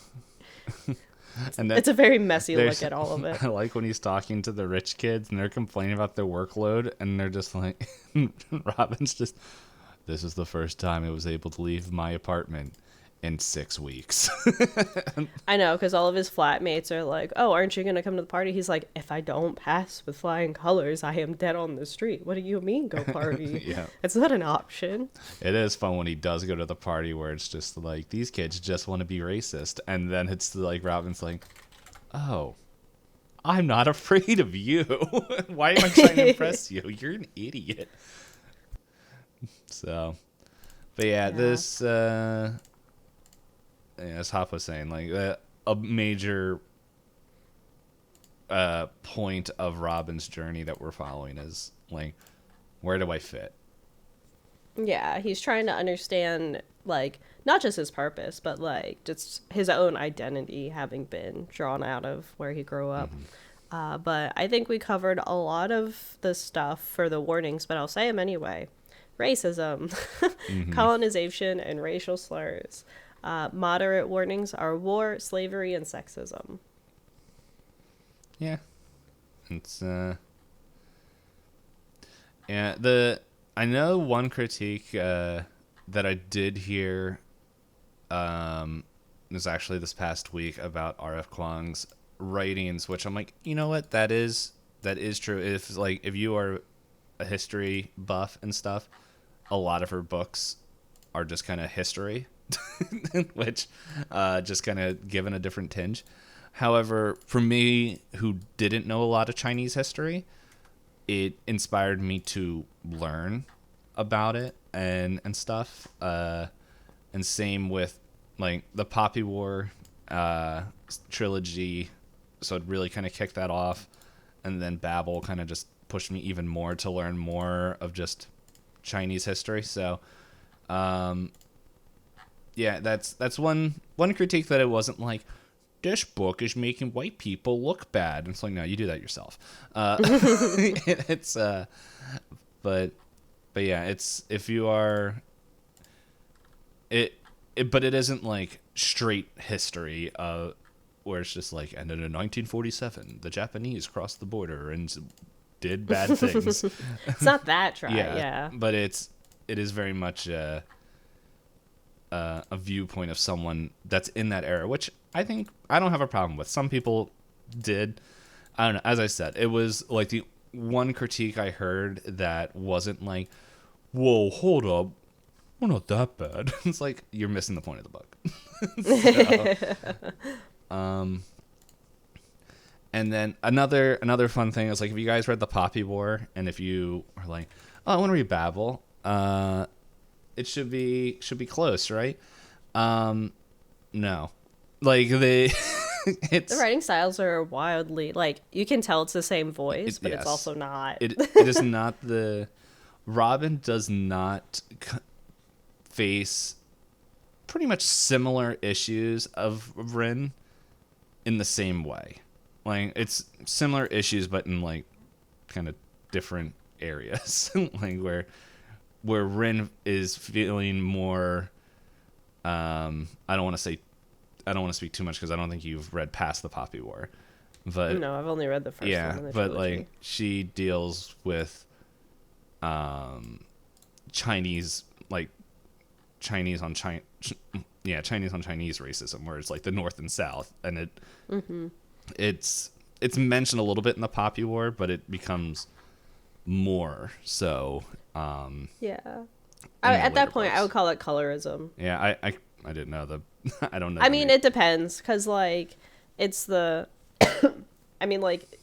And It's a very messy look at all of it. I like when he's talking to the rich kids and they're complaining about their workload and they're just like, Robin's just, this is the first time I was able to leave my apartment in 6 weeks. I know, because all of his flatmates are like, oh, aren't you going to come to the party? He's like, if I don't pass with flying colors, I am dead on the street. What do you mean, go party? Yeah. It's not an option. It is fun when he does go to the party where it's just like, these kids just want to be racist. And then it's like, Robin's like, oh, I'm not afraid of you. Why am I trying to impress you? You're an idiot. So, but yeah. This, as Hop was saying, like a major point of Robin's journey that we're following is like, where do I fit? Yeah, he's trying to understand, like, not just his purpose, but, like, just his own identity having been drawn out of where he grew up. But I think we covered a lot of the stuff for the warnings, but I'll say them anyway. Racism, colonization, and racial slurs. Moderate warnings are war, slavery, and sexism. Yeah. It's, yeah, I know one critique that I did hear was actually this past week about R.F. Kuang's writings, which I'm like, you know what, that is true. If you are a history buff and stuff, a lot of her books are just kind of history, which just kind of given a different tinge. However, for me, who didn't know a lot of Chinese history, it inspired me to learn about it and stuff. And same with like the Poppy War trilogy. So it really kind of kicked that off. And then Babel kind of just pushed me even more to learn more of just Chinese history. So, yeah, that's one critique, that it wasn't like, this book is making white people look bad. And it's like, no, you do that yourself. It's but yeah, it's, if you are but it isn't like straight history where it's just like, and then in 1947 the Japanese crossed the border and did bad things. It's not that dry. Yeah. But it is very much a viewpoint of someone that's in that era, which I think I don't have a problem with. Some people did. I don't know. As I said, it was like the one critique I heard that wasn't like, whoa, hold up, we're not that bad. It's like, you're missing the point of the book. And then another fun thing is, like, if you guys read the Poppy War, and if you are like, oh, I want to read Babel, it should be close, right? No, like the writing styles are wildly, like, you can tell it's the same voice, but yes, it's also not. It is not Robin does not face pretty much similar issues of Rin in the same way. Like, it's similar issues, but in like kind of different areas. Like where Rin is feeling more. I don't want to speak too much because I don't think you've read past the Poppy War. But no, I've only read the first one. Yeah, but trilogy. like, she deals with Chinese, like Chinese on Chinese racism, where it's like the North and South, and it's mentioned a little bit in the Poppy War, but it becomes more so. Yeah, at that point, I would call it colorism. Yeah, I didn't know I don't know. I mean, it depends, because like it's the, I mean, like,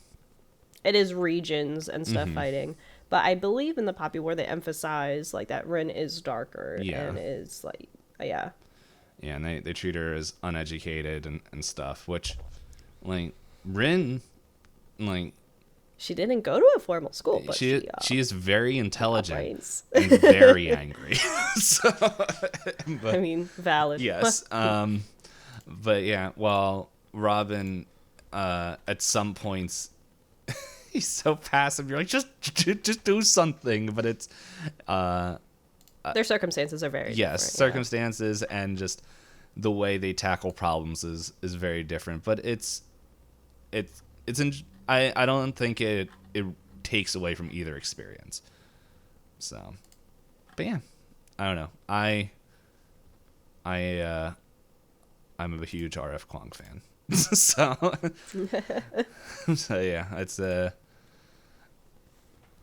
it is regions and stuff fighting. But I believe in the Poppy War they emphasize like that Rin is darker and is like, yeah. Yeah, and they treat her as uneducated and stuff, which, like, Rin, like, she didn't go to a formal school, but she is very intelligent and very angry. So, I mean, valid. Yes. But yeah, while Robin, at some points, he's so passive. You're like, just do something. But it's their circumstances are very different. Circumstances and just the way they tackle problems is very different. But I don't think it takes away from either experience. So, but yeah, I don't know. I'm a huge R.F. Kuang fan. So yeah, it's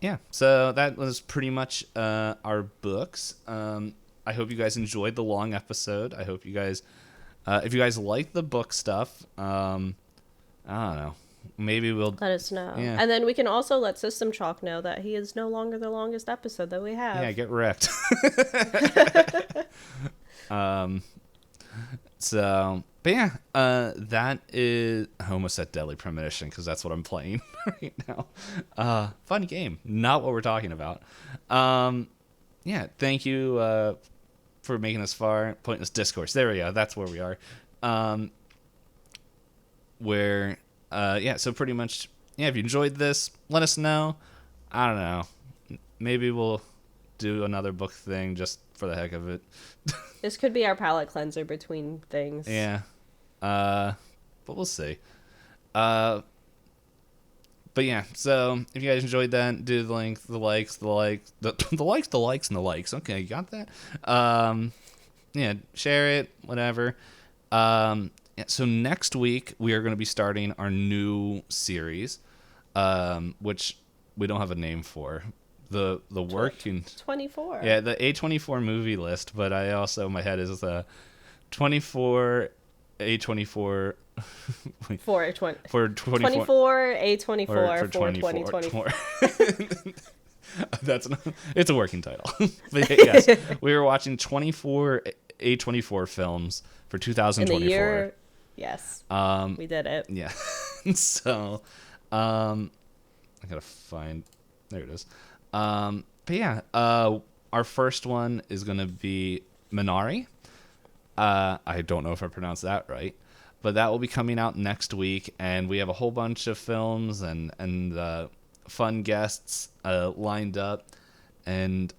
yeah. So that was pretty much our books. I hope you guys enjoyed the long episode. I hope you guys, if you guys like the book stuff, I don't know. Maybe we'll let us know. Yeah. And then we can also let System Chalk know that he is no longer the longest episode that we have. Yeah, get wrecked. So But yeah, that is... I almost said Deadly Premonition because that's what I'm playing right now. Fun game. Not what we're talking about. Yeah, thank you for making this far. Pointless Discourse. There we go. That's where we are. So pretty much, yeah, if you enjoyed this, let us know. I don't know. Maybe we'll do another book thing just for the heck of it. This could be our palate cleanser between things. Yeah. But we'll see. But yeah, so if you guys enjoyed that, do the link, the likes, the likes, the likes, and the likes. Okay, you got that? Yeah, share it, whatever. Yeah, so next week we are going to be starting our new series, which we don't have a name for. The working 24. Yeah, the A24 movie list, but I also, my head is 24 A24 for 24 24 A24 for 2024. That's not, it's a working title. But yes, we were watching 24 A24 films for 2024. In the year, yes. We did it. Yeah. So, I gotta find. There it is. But yeah, our first one is gonna be Minari. I don't know if I pronounced that right, but that will be coming out next week, and we have a whole bunch of films and fun guests lined up, and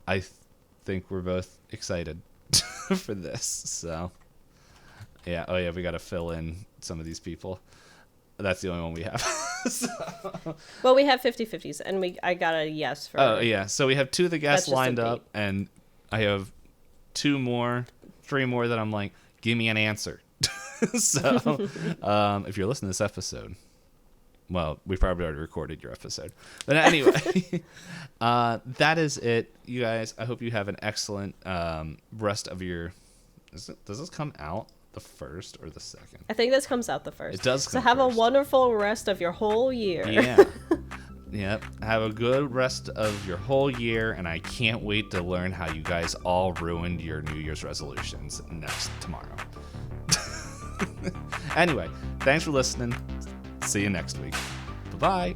I think we're both excited for this. So, yeah. Oh yeah, we got to fill in some of these people. That's the only one we have. So. Well, we have 50-50s, and I got a yes for. Oh yeah, so we have two of the guests lined up, and I have three more that I'm like, give me an answer. So, if you're listening to this episode, well, we probably already recorded your episode. But anyway, that is it, you guys. I hope you have an excellent rest of your... Does this come out the 1st or the 2nd? I think this comes out the 1st. It does. So have first. a wonderful rest of your whole year. Yeah. Yep. Have a good rest of your whole year, and I can't wait to learn how you guys all ruined your New Year's resolutions tomorrow. Anyway, thanks for listening. See you next week. Bye-bye.